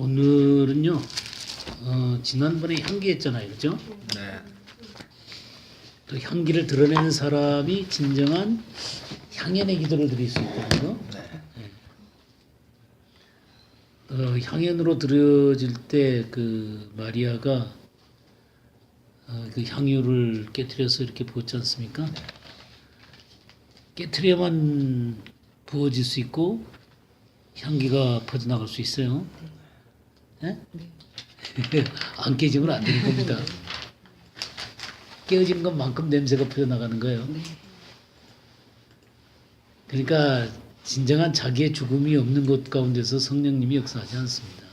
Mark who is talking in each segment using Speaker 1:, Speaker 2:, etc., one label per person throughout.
Speaker 1: 오늘은요, 지난번에 향기 했잖아요. 그죠?
Speaker 2: 네.
Speaker 1: 또 향기를 드러내는 사람이 진정한 향연의 기도를 드릴 수 있다는 거.
Speaker 2: 네.
Speaker 1: 향연으로 드려질 때 그 마리아가 그 향유를 깨트려서 이렇게 부었지 않습니까? 깨트려야만 부어질 수 있고 향기가 퍼져나갈 수 있어요. 네? 안 깨지면 안 되는 겁니다. 깨어지는 것만큼 냄새가 퍼져나가는 거예요. 그러니까 진정한 자기의 죽음이 없는 곳 가운데서 성령님이 역사하지 않습니다.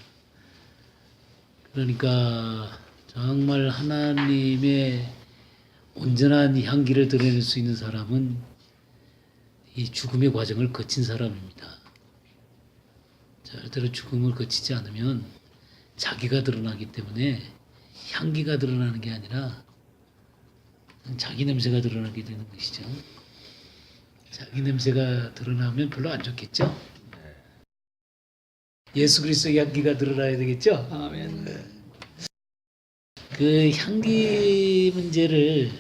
Speaker 1: 그러니까 정말 하나님의 온전한 향기를 드러낼 수 있는 사람은 이 죽음의 과정을 거친 사람입니다. 절대로 죽음을 거치지 않으면 자기가 드러나기 때문에 향기가 드러나는 게 아니라 자기 냄새가 드러나게 되는 것이죠. 자기 냄새가 드러나면 별로 안 좋겠죠? 예수 그리스도의 향기가 드러나야 되겠죠?
Speaker 2: 아멘.
Speaker 1: 그 향기 문제를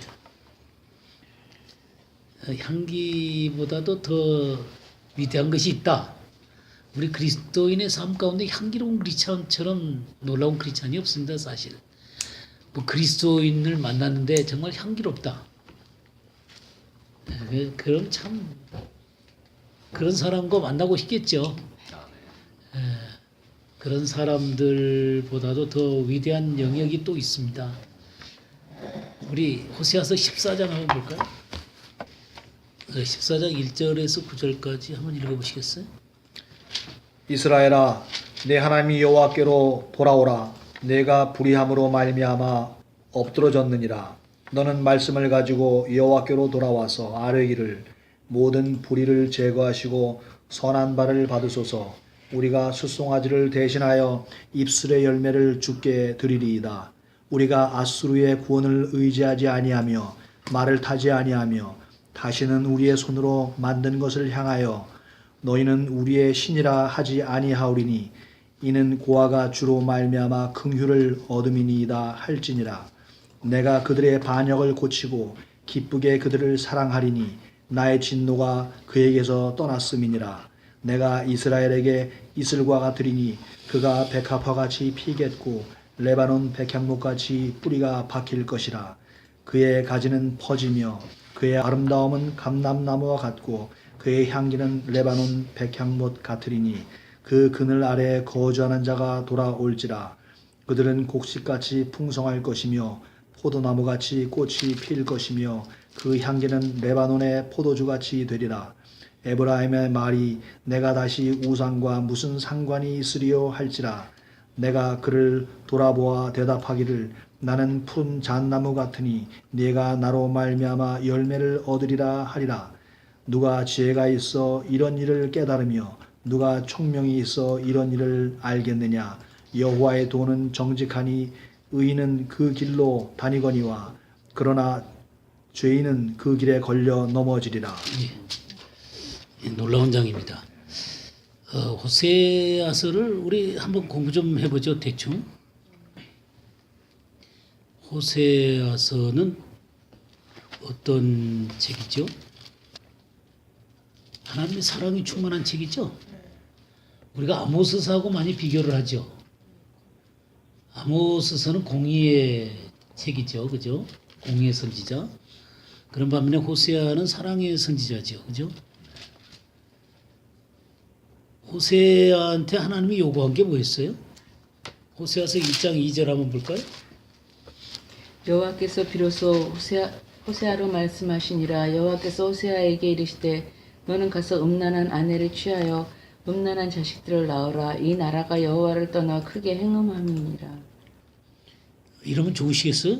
Speaker 1: 향기보다도 더 위대한 것이 있다. 우리 그리스도인의 삶 가운데 향기로운 크리스찬처럼 놀라운 크리스찬이 없습니다. 사실. 뭐 그리스도인을 만났는데 정말 향기롭다. 그럼 참 그런 사람과 만나고 싶겠죠. 그런 사람들보다도 더 위대한 영역이 또 있습니다. 우리 호세아서 14장 한번 볼까요? 14장 1절에서 9절까지 한번 읽어보시겠어요?
Speaker 2: 이스라엘아, 내 하나님 여호와께로 돌아오라. 내가 불의함으로 말미암아 엎드러졌느니라. 너는 말씀을 가지고 여호와께로 돌아와서 아뢰기를 모든 불의를 제거하시고 선한 바를 받으소서. 우리가 숫송아지를 대신하여 입술의 열매를 주께 드리리이다. 우리가 아수르의 구원을 의지하지 아니하며 말을 타지 아니하며 다시는 우리의 손으로 만든 것을 향하여 너희는 우리의 신이라 하지 아니하오리니 이는 고아가 주로 말미암아 긍휼을 얻음이니이다 할지니라. 내가 그들의 반역을 고치고 기쁘게 그들을 사랑하리니 나의 진노가 그에게서 떠났음이니라. 내가 이스라엘에게 이슬과 같으리니 그가 백합화 같이 피겠고 레바논 백향목 같이 뿌리가 박힐 것이라. 그의 가지는 퍼지며 그의 아름다움은 감람나무와 같고 그의 향기는 레바논 백향목 같으리니 그 그늘 아래에 거주하는 자가 돌아올지라. 그들은 곡식같이 풍성할 것이며 포도나무같이 꽃이 필 것이며 그 향기는 레바논의 포도주같이 되리라. 에브라임의 말이 내가 다시 우상과 무슨 상관이 있으리요 할지라. 내가 그를 돌아보아 대답하기를 나는 푸른 잣나무 같으니 네가 나로 말미암아 열매를 얻으리라 하리라. 누가 지혜가 있어 이런 일을 깨달으며 누가 총명이 있어 이런 일을 알겠느냐. 여호와의 도는 정직하니 의인은 그 길로 다니거니와 그러나 죄인은 그 길에 걸려 넘어지리라.
Speaker 1: 놀라운 장입니다. 호세아서를 우리 한번 공부 좀 해보죠. 대충. 호세아서는 어떤 책이죠? 하나님의 사랑이 충만한 책이죠. 우리가 아모스서하고 많이 비교를 하죠. 아모스서는 공의의 책이죠. 그죠? 공의의 선지자. 그런 반면에 호세아는 사랑의 선지자죠. 그죠? 호세아한테 하나님이 요구한 게 뭐였어요? 호세아서 1장 2절 한번 볼까요?
Speaker 3: 여호와께서 비로소 호세아로 말씀하시니라. 여호와께서 호세아에게 이르시되 너는 가서 음란한 아내를 취하여 음란한 자식들을 낳으라. 이 나라가 여호와를 떠나 크게 행음함이니라.
Speaker 1: 이러면 좋으시겠어요?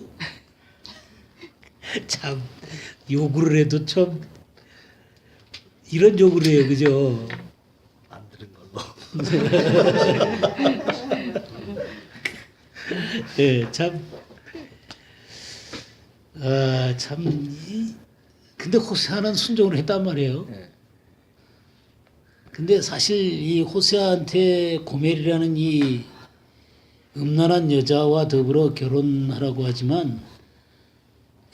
Speaker 1: 참 요구를 해도 참 이런 요구를 해요. 그죠?
Speaker 2: 안 들은 걸로.
Speaker 1: 네, 근데 호세아는 순종을 했단 말이에요.
Speaker 2: 네.
Speaker 1: 근데 사실 이 호세아한테 고멜이라는 이 음란한 여자와 더불어 결혼하라고 하지만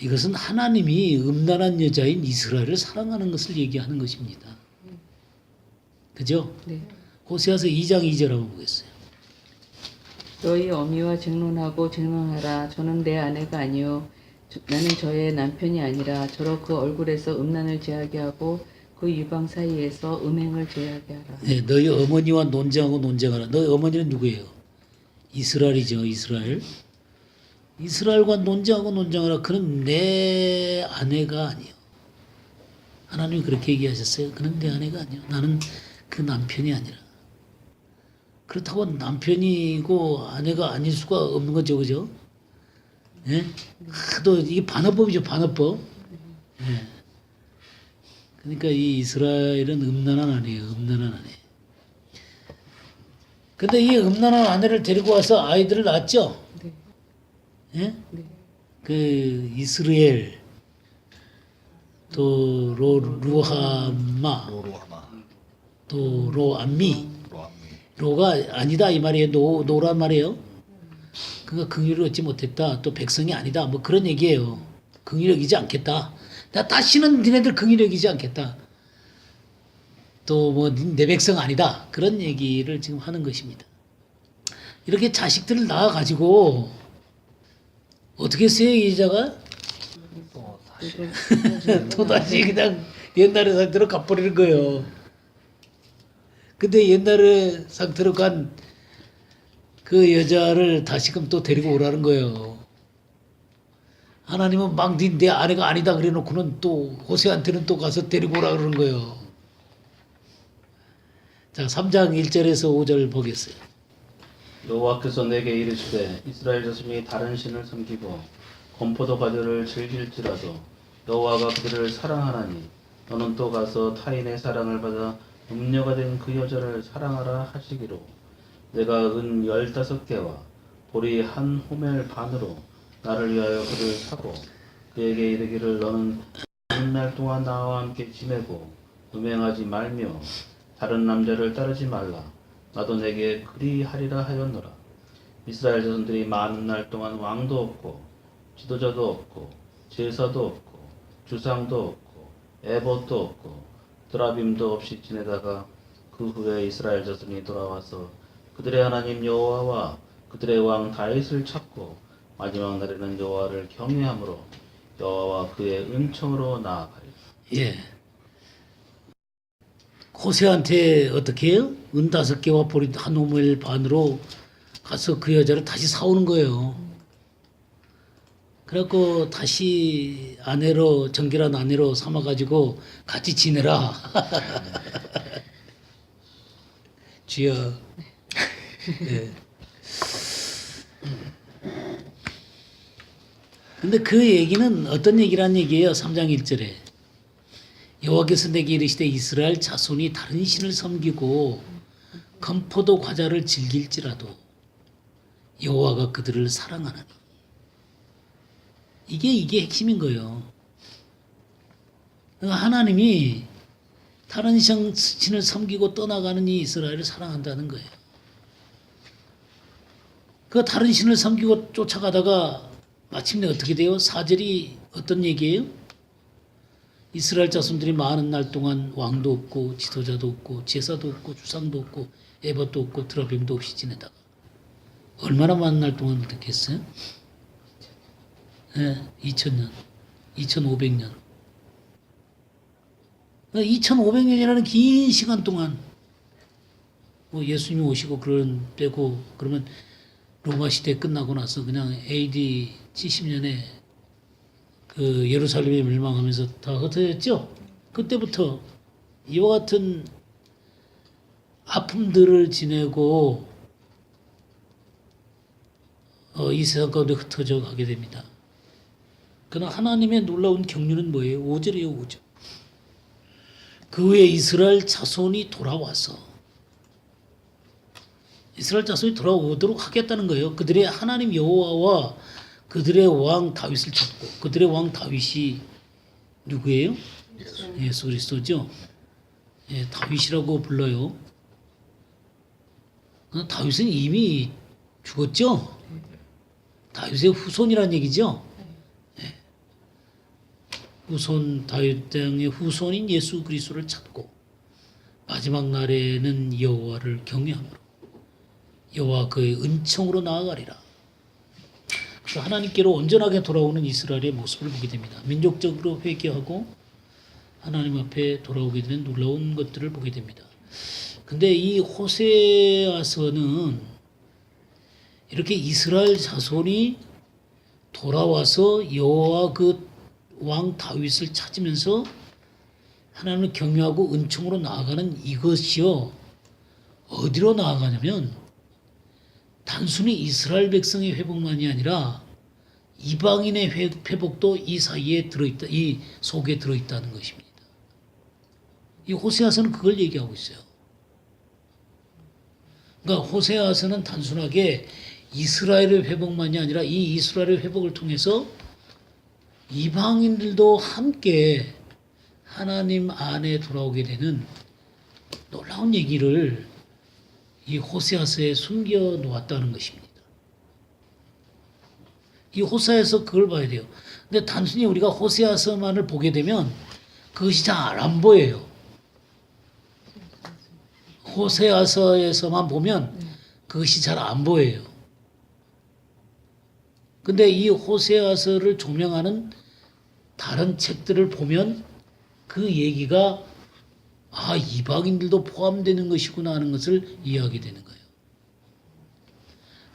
Speaker 1: 이것은 하나님이 음란한 여자인 이스라엘을 사랑하는 것을 얘기하는 것입니다. 그죠?
Speaker 3: 네.
Speaker 1: 호세아서 2장 2절 한번 보겠어요.
Speaker 3: 너희 어미와 쟁론하고 쟁론하라. 저는 내 아내가 아니요 나는 저의 남편이 아니라 저로 그 얼굴에서 음란을 제하게 하고 그 유방 사이에서 음행을 제하게 하라.
Speaker 1: 네, 너희 어머니와 논쟁하고 논쟁하라. 너희 어머니는 누구예요? 이스라엘이죠. 이스라엘. 이스라엘과 논쟁하고 논쟁하라. 그는 내 아내가 아니요. 하나님이 그렇게 얘기하셨어요. 그는 내 아내가 아니요. 나는 그 남편이 아니라. 그렇다고 남편이고 아내가 아닐 수가 없는 거죠. 그죠? 예? 하도 이게 반어법이죠. 반어법. 예. 그러니까 이 이스라엘은 음란한 아내예요. 음란한 아내. 근데 이 음란한 아내를 데리고 와서 아이들을 낳았죠.
Speaker 3: 네.
Speaker 1: 예?
Speaker 3: 네.
Speaker 1: 그 이스라엘 또 루하마
Speaker 2: 로로하마
Speaker 1: 또 로암미
Speaker 2: 로암미
Speaker 1: 로가 아니다 이 말이에요. 노란 말이에요. 그러니까 긍휼을 얻지 못했다. 또 백성이 아니다. 뭐 그런 얘기예요. 긍휼 여기지 않겠다. 나 다시는 니네들 긍휼 여기지 않겠다. 또 뭐 내 백성 아니다. 그런 얘기를 지금 하는 것입니다. 이렇게 자식들을 낳아 가지고 어떻게 했어요, 이 여자가? 또다시 그냥 옛날의 상태로 가버리는 거예요. 근데 옛날의 상태로 간 그 여자를 다시금 또 데리고 오라는 거예요. 하나님은 막 내 아내가 아니다 그래 놓고는 또 호세한테는 또 가서 데리고 오라 그러는 거예요. 자, 3장 1절에서 5절 보겠어요.
Speaker 4: 여호와께서 내게 이르시되 이스라엘 자손이 다른 신을 섬기고 건포도 과자를 즐길지라도 여호와가 그들을 사랑하나니 너는 또 가서 타인의 사랑을 받아 음녀가 된 그 여자를 사랑하라 하시기로 내가 은 15개와 보리 한 호멜 반으로 나를 위하여 그를 사고 그에게 이르기를 너는 한 날 동안 나와 함께 지내고 음행하지 말며 다른 남자를 따르지 말라. 나도 내게 그리하리라 하였노라. 이스라엘 자손들이 많은 날 동안 왕도 없고 지도자도 없고 제사도 없고 주상도 없고 에봇도 없고 드라빔도 없이 지내다가 그 후에 이스라엘 자손이 돌아와서 그들의 하나님 여호와와 그들의 왕 다윗을 찾고 마지막 날에는 여호와를 경외함으로 여호와와 그의 은총으로 나아가리라.
Speaker 1: 예. 호세한테 어떻게 해요? 은 5개와 보리 한 호멜 반으로 가서 그 여자를 다시 사오는 거예요. 그래갖고 다시 아내로 정결한 아내로 삼아가지고 같이 지내라. 주여. 네. 근데 그 얘기는 어떤 얘기란 얘기예요? 3장 1절에. 여호와께서 내게 이르시되 이스라엘 자손이 다른 신을 섬기고 건포도 과자를 즐길지라도 여호와가 그들을 사랑하나니. 이게 핵심인 거예요. 하나님이 다른 신을 섬기고 떠나가는 이 이스라엘을 사랑한다는 거예요. 그 다른 신을 섬기고 쫓아가다가 마침내 어떻게 돼요? 4절이 어떤 얘기예요? 이스라엘 자손들이 많은 날 동안 왕도 없고 지도자도 없고 제사도 없고 주상도 없고 에봇도 없고 드라빔도 없이 지내다가 얼마나 많은 날 동안 어떻게 했어요? 네, 2000년, 2500년. 2500년이라는 긴 시간 동안 뭐 예수님이 오시고 그런 빼고 그러면 로마 시대 끝나고 나서 그냥 AD 70년에 그 예루살렘이 멸망하면서 다 흩어졌죠. 그때부터 이와 같은 아픔들을 지내고 이 세상 가운데 흩어져 가게 됩니다. 그러나 하나님의 놀라운 경륜은 뭐예요? 5절이에요. 5절. 그 후에 이스라엘 자손이 돌아와서 이스라엘 자손이 돌아오도록 하겠다는 거예요. 그들의 하나님 여호와와 그들의 왕 다윗을 찾고 그들의 왕 다윗이 누구예요? 예수 그리스도죠. 예, 다윗이라고 불러요. 다윗은 이미 죽었죠? 다윗의 후손이란 얘기죠. 네. 후손 다윗 땅의 후손인 예수 그리스도를 찾고 마지막 날에는 여호와를 경외함으로 여호와 그의 은총으로 나아가리라. 그래서 하나님께로 온전하게 돌아오는 이스라엘의 모습을 보게 됩니다. 민족적으로 회개하고 하나님 앞에 돌아오게 되는 놀라운 것들을 보게 됩니다. 근데 이 호세아서는 이렇게 이스라엘 자손이 돌아와서 여호와 그 왕 다윗을 찾으면서 하나님을 경외하고 은총으로 나아가는 이것이요. 어디로 나아가냐면 단순히 이스라엘 백성의 회복만이 아니라 이방인의 회복도 이 사이에 들어있다, 이 속에 들어있다는 것입니다. 이 호세아서는 그걸 얘기하고 있어요. 그러니까 호세아서는 단순하게 이스라엘의 회복만이 아니라 이 이스라엘의 회복을 통해서 이방인들도 함께 하나님 안에 돌아오게 되는 놀라운 얘기를 이 호세아서에 숨겨 놓았다는 것입니다. 이 호세아서 그걸 봐야 돼요. 근데 단순히 우리가 호세아서만을 보게 되면 그것이 잘 안 보여요. 호세아서에서만 보면 그것이 잘 안 보여요. 근데 이 호세아서를 조명하는 다른 책들을 보면 그 얘기가 이방인들도 포함되는 것이구나 하는 것을 이해하게 되는 거예요.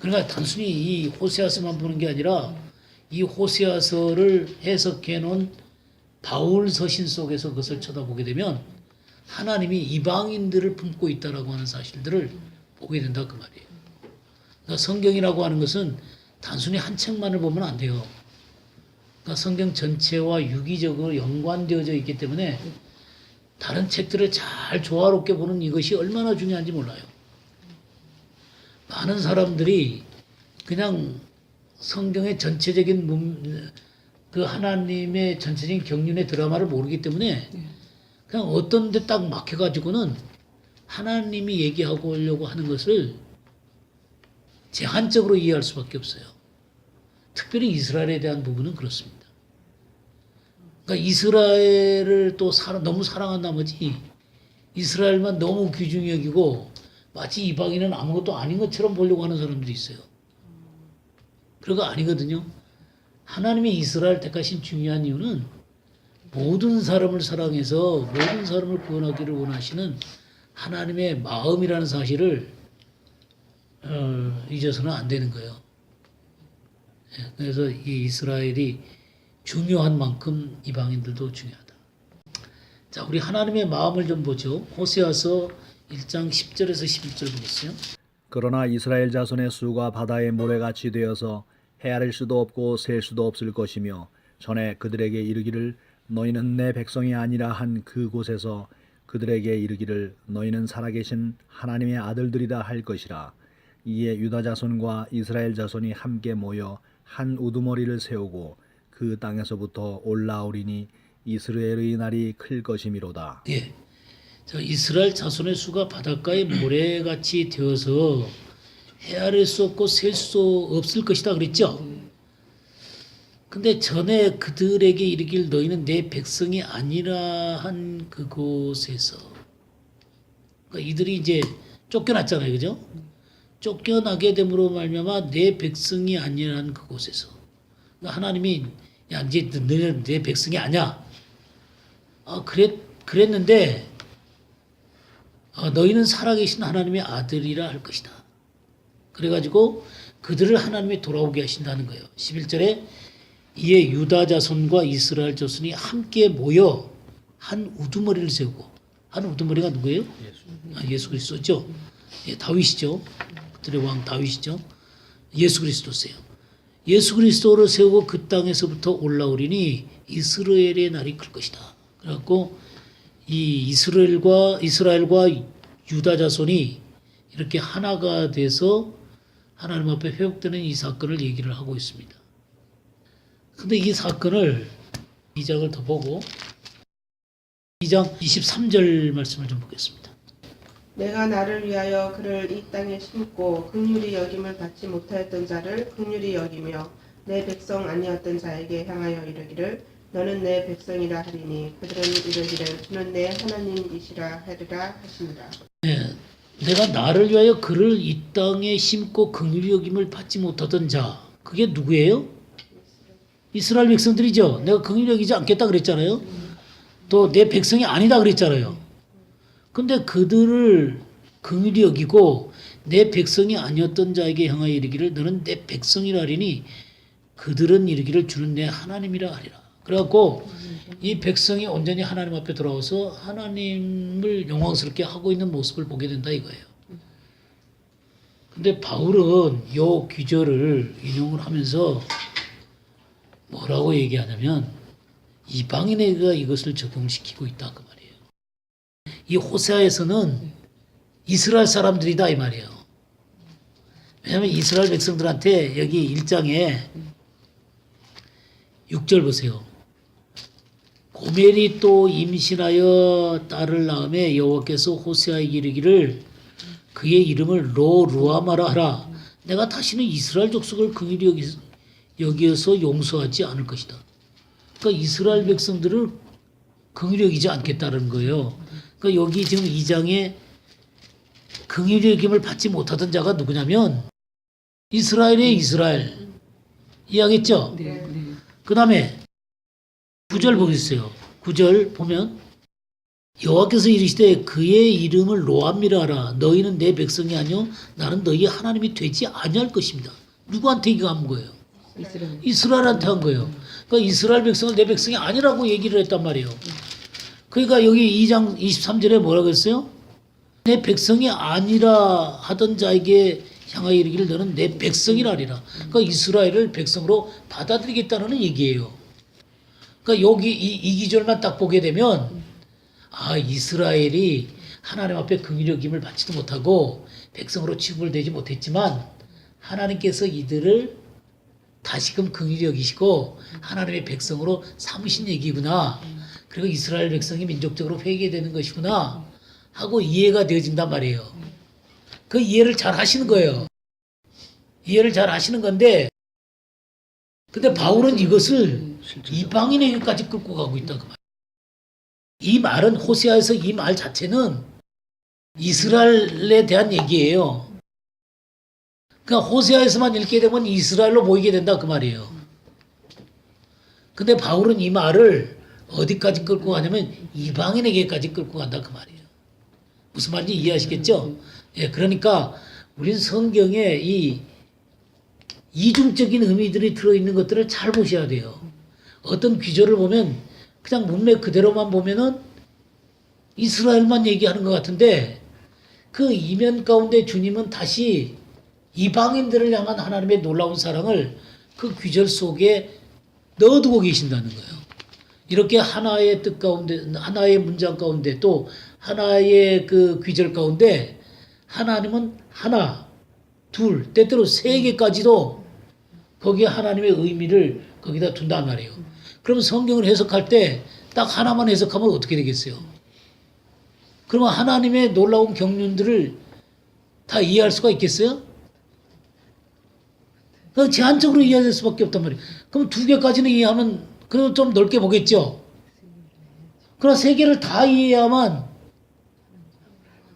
Speaker 1: 그러니까 단순히 이 호세아서만 보는 게 아니라 이 호세아서를 해석해 놓은 바울 서신 속에서 그것을 쳐다보게 되면 하나님이 이방인들을 품고 있다라고 하는 사실들을 보게 된다 그 말이에요. 그러니까 성경이라고 하는 것은 단순히 한 책만을 보면 안 돼요. 그러니까 성경 전체와 유기적으로 연관되어져 있기 때문에 다른 책들을 잘 조화롭게 보는 이것이 얼마나 중요한지 몰라요. 많은 사람들이 그냥 성경의 전체적인 그 하나님의 전체적인 경륜의 드라마를 모르기 때문에 그냥 어떤 데 딱 막혀가지고는 하나님이 얘기하고 오려고 하는 것을 제한적으로 이해할 수밖에 없어요. 특별히 이스라엘에 대한 부분은 그렇습니다. 그러니까 이스라엘을 또 너무 사랑한 나머지 이스라엘만 너무 귀중히 여기고 마치 이방인은 아무것도 아닌 것처럼 보려고 하는 사람들이 있어요. 그거 아니거든요. 하나님이 이스라엘 택하신 중요한 이유는 모든 사람을 사랑해서 모든 사람을 구원하기를 원하시는 하나님의 마음이라는 사실을 잊어서는 안 되는 거예요. 그래서 이 이스라엘이 중요한 만큼 이방인들도 중요하다. 자, 우리 하나님의 마음을 좀 보죠. 호세아서 1장 10절에서 11절 보겠어요.
Speaker 2: 그러나 이스라엘 자손의 수가 바다의 모래같이 되어서 헤아릴 수도 없고 셀 수도 없을 것이며 전에 그들에게 이르기를 너희는 내 백성이 아니라 한 그곳에서 그들에게 이르기를 너희는 살아계신 하나님의 아들들이라 할 것이라. 이에 유다 자손과 이스라엘 자손이 함께 모여 한 우두머리를 세우고 그 땅에서부터 올라오리니 이스라엘의 날이 클 것이미로다.
Speaker 1: 예. 자, 이스라엘 자손의 수가 바닷가의 모래같이 되어서 헤아릴 수 없고 셀 수 없을 것이다 그랬죠. 근데 전에 그들에게 이르길 너희는 내 백성이 아니라 한 그곳에서, 그러니까 이들이 이제 쫓겨났잖아요, 그죠? 쫓겨나게 됨으로 말미암아 내 백성이 아니라 한 그곳에서, 그러니까 하나님이 야 이제 너희는 내 백성이 아니야. 그랬는데 너희는 살아계신 하나님의 아들이라 할 것이다. 그래가지고 그들을 하나님이 돌아오게 하신다는 거예요. 11절에 이에 유다 자손과 이스라엘 자손이 함께 모여 한 우두머리를 세우고, 한 우두머리가 누구예요? 예수 그리스도죠. 예, 다윗이죠. 그들의 왕 다윗이죠. 예수 그리스도세요. 예수 그리스도를 세우고 그 땅에서부터 올라오리니 이스라엘의 날이 클 것이다. 그래갖고 이 이스라엘과 유다 자손이 이렇게 하나가 돼서 하나님 앞에 회복되는 이 사건을 얘기를 하고 있습니다. 근데 이 사건을 2장을 더 보고 2장 23절 말씀을 좀 보겠습니다.
Speaker 5: 내가 나를 위하여 그를 이 땅에 심고 긍휼히 여김을 받지 못하였던 자를 긍휼히 여기며 내 백성 아니었던 자에게 향하여 이르기를 너는 내 백성이라 하리니 그들은 이르기를 주는 내 하나님이시라 하리라 하시니라.
Speaker 1: 네, 내가 나를 위하여 그를 이 땅에 심고 긍휼히 여김을 받지 못하던 자, 그게 누구예요? 이스라엘 백성들이죠. 내가 긍휼히 여기지 않겠다 그랬잖아요. 또 내 백성이 아니다 그랬잖아요. 근데 그들을 긍휼히 여기고 내 백성이 아니었던 자에게 향하여 이르기를 너는 내 백성이라 하리니 그들은 이르기를 주는 내 하나님이라 하리라. 그래갖고 이 백성이 온전히 하나님 앞에 돌아와서 하나님을 영광스럽게 하고 있는 모습을 보게 된다 이거예요. 근데 바울은 요 귀절을 인용을 하면서 뭐라고 얘기하냐면 이방인에게 이것을 적용시키고 있다 그 말이에요. 이 호세아에서는 이스라엘 사람들이다 이 말이에요. 왜냐하면 이스라엘 백성들한테 여기 1장에 6절 보세요. 고멜이 또 임신하여 딸을 낳음에 여호와께서 호세아에게 이르기를 그의 이름을 루아마라 하라. 내가 다시는 이스라엘 족속을 긍휼히 여기어서 용서하지 않을 것이다. 그러니까 이스라엘 백성들을 긍휼히 여기지 않겠다는 거예요. 그러니까 여기 지금 2장에 긍휼히 여김을 받지 못하던 자가 누구냐면 이스라엘의 이스라엘. 이해하겠죠?
Speaker 3: 네.
Speaker 1: 그 다음에 9절 보겠어요. 9절 보면 여호와께서 이르시되 그의 이름을 로암이라 하라. 너희는 내 백성이 아니요 나는 너희 하나님이 되지 아니할 것입니다. 누구한테 이거 한 거예요? 이스라엘한테 한 거예요. 그러니까 이스라엘 백성을 내 백성이 아니라고 얘기를 했단 말이에요. 그러니까 여기 2장 23절에 뭐라고 했어요? 내 백성이 아니라 하던 자에게 향하여 이르기를 너는 내 백성이라 하리라. 그러니까 이스라엘을 백성으로 받아들이겠다는 얘기예요. 그러니까 여기 이 기절만 딱 보게 되면 아 이스라엘이 하나님 앞에 긍휼히 여김을 받지도 못하고 백성으로 취급을 되지 못했지만 하나님께서 이들을 다시금 긍휼히 여기시고 하나님의 백성으로 삼으신 얘기구나. 그리고 이스라엘 백성이 민족적으로 회개되는 것이구나 하고 이해가 되어진단 말이에요. 그 이해를 잘 하시는 거예요. 이해를 잘 하시는 건데 근데 바울은 이것을 이방인에게까지 끌고 가고 있다 그 말. 이 말은 호세아에서 이 말 자체는 이스라엘에 대한 얘기예요. 그러니까 호세아에서만 읽게 되면 이스라엘로 보이게 된다 그 말이에요. 근데 바울은 이 말을 어디까지 끌고 가냐면 이방인에게까지 끌고 간다 그 말이에요. 무슨 말인지 이해하시겠죠? 예, 그러니까 우리는 성경에 이 이중적인 의미들이 들어있는 것들을 잘 보셔야 돼요. 어떤 귀절을 보면 그냥 문맥 그대로만 보면은 이스라엘만 얘기하는 것 같은데 그 이면 가운데 주님은 다시 이방인들을 향한 하나님의 놀라운 사랑을 그 귀절 속에 넣어두고 계신다는 거예요. 이렇게 하나의 뜻 가운데, 하나의 문장 가운데 또 하나의 그 귀절 가운데 하나님은 하나, 둘, 때때로 세 개까지도 거기에 하나님의 의미를 거기다 둔단 말이에요. 그럼 성경을 해석할 때 딱 하나만 해석하면 어떻게 되겠어요? 그러면 하나님의 놀라운 경륜들을 다 이해할 수가 있겠어요? 그냥 제한적으로 이해할 수밖에 없단 말이에요. 그럼 두 개까지는 이해하면 그래도 좀 넓게 보겠죠? 그러나 세 개를 다 이해해야만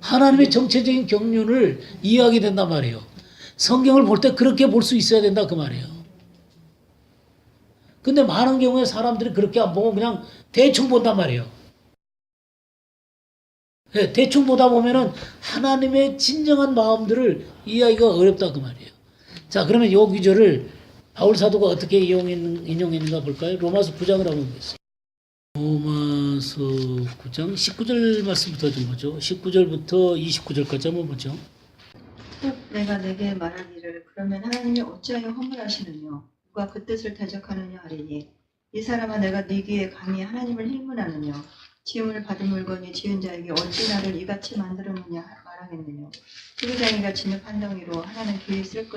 Speaker 1: 하나님의 정체적인 경륜을 이해하게 된단 말이에요. 성경을 볼 때 그렇게 볼 수 있어야 된다 그 말이에요. 근데 많은 경우에 사람들이 그렇게 안 보고 그냥 대충 본단 말이에요. 네, 대충 보다 보면은 하나님의 진정한 마음들을 이해하기가 어렵다 그 말이에요. 자, 그러면 이 구절을 바울 사도가 어떻게 인용했는가 볼까요? 로마서 9장을 한번 보겠습니다. 로마서 9장 19절 말씀부터 좀 보죠. 19절부터 29절까지 한번 보죠.
Speaker 6: 또 내가 내게 말하기를 그러면 하나님이 어찌하여 허물하시느냐 누가 그 뜻을 대적하느냐 하리니 이 사람아 내가 네 귀에 감히 하나님을 힐문하느냐 지음을 받은 물건이 지은 자에게 어찌 나를 이같이 만들었느냐 말하겠느냐 수부장이가 진흙 한 덩이로 하나는 귀에 쓸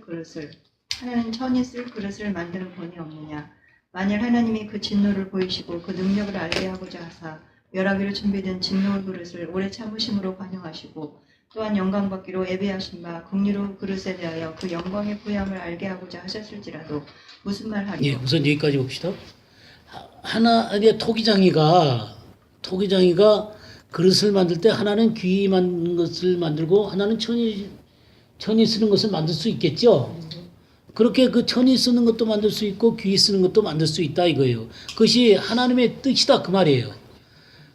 Speaker 6: 그릇을 하나는 천이 쓸 그릇을 만드는 본이 없느냐 만일 하나님이 그 진노를 보이시고 그 능력을 알게 하고자 하사 멸하기로 준비된 진노의 그릇을 오래 참으심으로 관용하시고 또한 영광받기로 예비하신 바 긍휼의 그릇에 대하여 그 영광의 부양을 알게 하고자 하셨을지라도 무슨 말 하리요?
Speaker 1: 예, 우선 여기까지 봅시다. 이제 토기장이가 그릇을 만들 때 하나는 귀 만든 것을 만들고 하나는 천이 쓰는 것을 만들 수 있겠죠. 그렇게 그 천이 쓰는 것도 만들 수 있고 귀 쓰는 것도 만들 수 있다 이거예요. 그것이 하나님의 뜻이다 그 말이에요.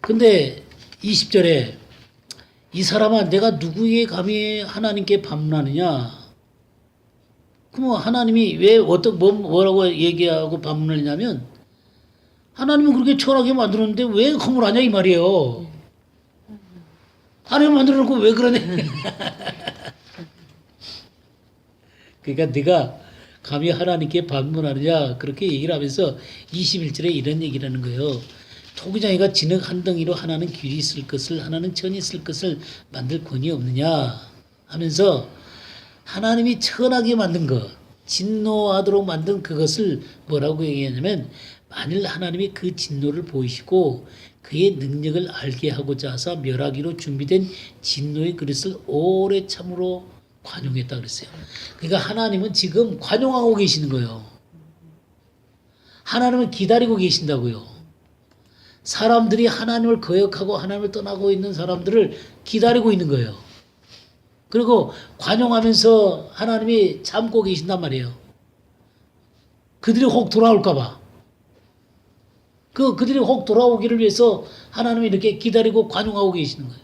Speaker 1: 근데 20절에 이 사람아 내가 누구에게 감히 하나님께 반문하느냐? 그럼 하나님이 왜 뭐라고 얘기하고 반문하냐면 하나님은 그렇게 천하게 만들었는데 왜 허물하냐 이 말이에요. 하나님 만들어놓고 왜 그러냐. 그러니까 네가 감히 하나님께 반문하느냐 그렇게 얘기를 하면서 21절에 이런 얘기를 하는 거예요. 토기장이가 진흙 한 덩이로 하나는 귀리 쓸 것을 하나는 천이 쓸 것을 만들 권이 없느냐 하면서 하나님이 천하게 만든 것 진노하도록 만든 그것을 뭐라고 얘기하냐면 만일 하나님이 그 진노를 보이시고 그의 능력을 알게 하고자 하사 멸하기로 준비된 진노의 그릇을 오래 참으로 관용했다 그랬어요. 그러니까 하나님은 지금 관용하고 계시는 거예요. 하나님은 기다리고 계신다고요. 사람들이 하나님을 거역하고 하나님을 떠나고 있는 사람들을 기다리고 있는 거예요. 그리고 관용하면서 하나님이 참고 계신단 말이에요. 그들이 혹 돌아올까 봐. 그들이 혹 돌아오기를 위해서 하나님이 이렇게 기다리고 관용하고 계시는 거예요.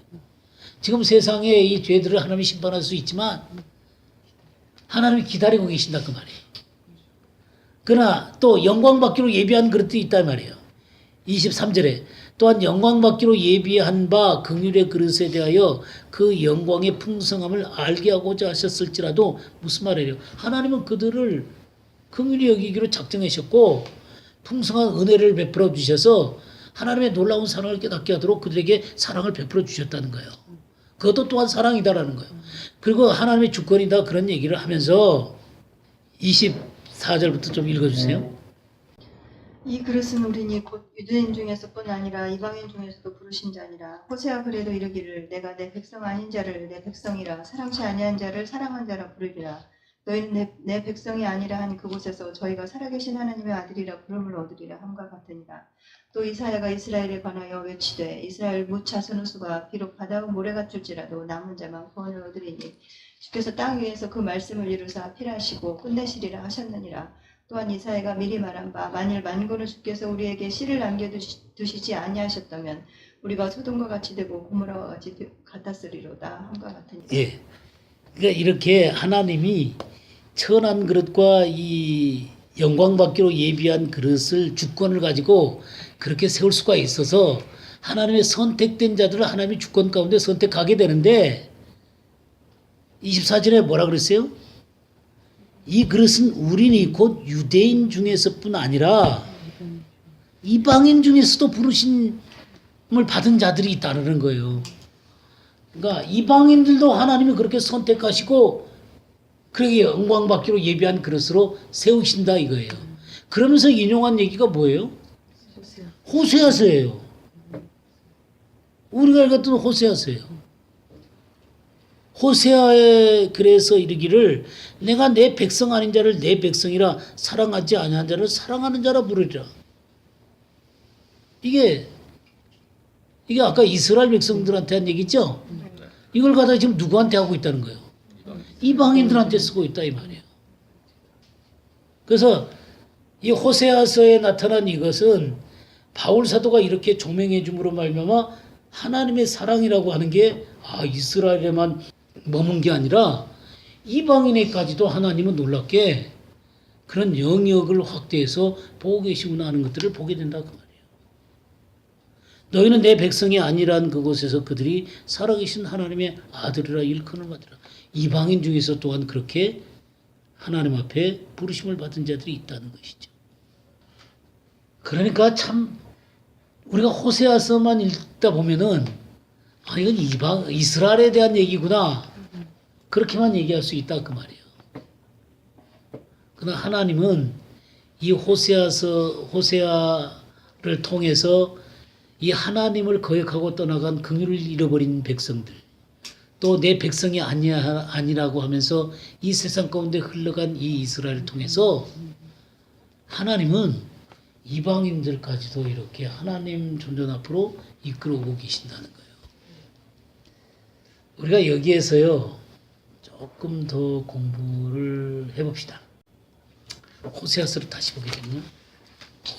Speaker 1: 지금 세상에 이 죄들을 하나님이 심판할 수 있지만 하나님이 기다리고 계신다 그 말이에요. 그러나 또 영광받기로 예비한 그릇도 있다 말이에요. 23절에 또한 영광받기로 예비한 바 긍휼의 그릇에 대하여 그 영광의 풍성함을 알게 하고자 하셨을지라도 무슨 말이에요? 하나님은 그들을 긍휼히 여기기로 작정하셨고 풍성한 은혜를 베풀어 주셔서 하나님의 놀라운 사랑을 깨닫게 하도록 그들에게 사랑을 베풀어 주셨다는 거예요. 그것도 또한 사랑이다라는 거예요. 그리고 하나님의 주권이다 그런 얘기를 하면서 24절부터 좀 읽어주세요.
Speaker 6: 이 그릇은 우리니 곧 유대인 중에서뿐 아니라 이방인 중에서도 부르신 자니라. 호세아 그래도 이르기를 내가 내 백성 아닌 자를 내 백성이라 사랑치 아니한 자를 사랑한 자라 부르리라. 너희는 내 백성이 아니라 한 그곳에서 저희가 살아계신 하나님의 아들이라 부름을 얻으리라 함과 같으니라. 또 이사야가 이스라엘에 관하여 외치되 이스라엘 뭇 자손의 수가 비록 바다의 모래 같을지라도 남은 자만 구원을 얻으리니 주께서 땅 위에서 그 말씀을 이루사 필하시고 끝내시리라 하셨느니라. 또한 이사야가 미리 말한 바 만일 만군의 주께서 우리에게 씨를 남겨두시지 아니하셨다면 우리가 소돔과 같이 되고 고모라와 같이 같았으리로다 함과 같으니라.
Speaker 1: 예. 그러니까 이렇게 하나님이 천한 그릇과 이 영광받기로 예비한 그릇을 주권을 가지고 그렇게 세울 수가 있어서 하나님의 선택된 자들을 하나님의 주권 가운데 선택하게 되는데 24절에 뭐라 그랬어요? 이 그릇은 우리니 곧 유대인 중에서뿐 아니라 이방인 중에서도 부르심을 받은 자들이 있다는 거예요. 그러니까 이방인들도 하나님이 그렇게 선택하시고 그렇게 영광받기로 예비한 그릇으로 세우신다 이거예요. 그러면서 인용한 얘기가 뭐예요? 호세아서예요. 우리가 읽었던 호세아서예요. 호세아에 그래서 이르기를 내가 내 백성 아닌 자를 내 백성이라 사랑하지 아니한 자를 사랑하는 자라 부르리라. 이게 아까 이스라엘 백성들한테 한 얘기죠? 이걸 갖다 지금 누구한테 하고 있다는 거예요? 이방인들한테 쓰고 있다 이 말이에요. 그래서 이 호세아서에 나타난 이것은 바울 사도가 이렇게 조명해 줌으로 말미암아 하나님의 사랑이라고 하는 게 이스라엘에만 머문 게 아니라 이방인에까지도 하나님은 놀랍게 그런 영역을 확대해서 보고 계시구나 하는 것들을 보게 된다 그 말이에요. 너희는 내 백성이 아니란 그곳에서 그들이 살아계신 하나님의 아들이라 일컬음을 받으라. 이방인 중에서 또한 그렇게 하나님 앞에 부르심을 받은 자들이 있다는 것이죠. 그러니까 참 우리가 호세아서만 읽다 보면은 이건 이스라엘에 대한 얘기구나 그렇게만 얘기할 수 있다 그 말이에요. 그러나 하나님은 이 호세아를 통해서 이 하나님을 거역하고 떠나간 긍휼을 잃어버린 백성들, 또 내 백성이 아니라고 하면서 이 세상 가운데 흘러간 이 이스라엘을 통해서 하나님은 이방인들까지도 이렇게 하나님 존전 앞으로 이끌어오고 계신다는 거예요. 우리가 여기에서요 조금 더 공부를 해봅시다. 호세아서를 다시 보게 되면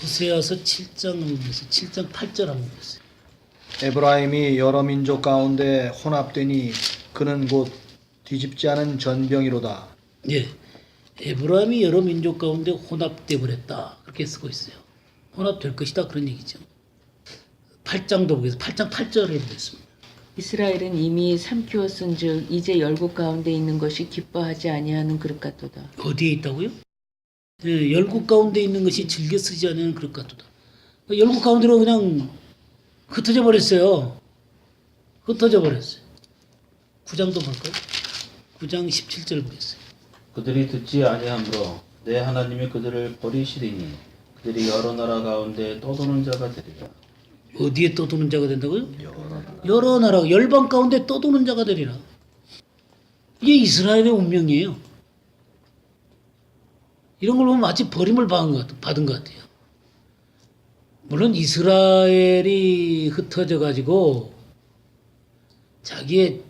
Speaker 1: 호세아서 7장 한번 보세요. 7장 8절 한번 보세요.
Speaker 2: 에브라임이 여러 민족 가운데 혼합되니 그는 곧 뒤집지 않은 전병이로다.
Speaker 1: 예, 에브라임이 여러 민족 가운데 혼합돼 버렸다 그렇게 쓰고 있어요. 혼합될 것이다 그런 얘기죠. 8장도 보겠습니다. 8장 8절을 보겠습니다.
Speaker 3: 이스라엘은 이미 삼키었은즉 이제 열국 가운데 있는 것이 기뻐하지 아니하는 그릇 같도다.
Speaker 1: 어디에 있다고요? 예, 열국 가운데 있는 것이 즐겨 쓰지 않는 그릇 같도다. 열국 가운데로 그냥 흩어져 버렸어요. 흩어져 버렸어요. 9장도 볼까요? 9장 17절 보겠어요.
Speaker 4: 그들이 듣지 아니하므로 내 하나님이 그들을 버리시리니 그들이 여러 나라 가운데 떠도는 자가 되리라.
Speaker 1: 어디에 떠도는 자가 된다고요? 여러 나라, 열방 가운데 떠도는 자가 되리라. 이게 이스라엘의 운명이에요. 이런 걸 보면 마치 버림을 받은 것 같아요. 물론 이스라엘이 흩어져 가지고 자기의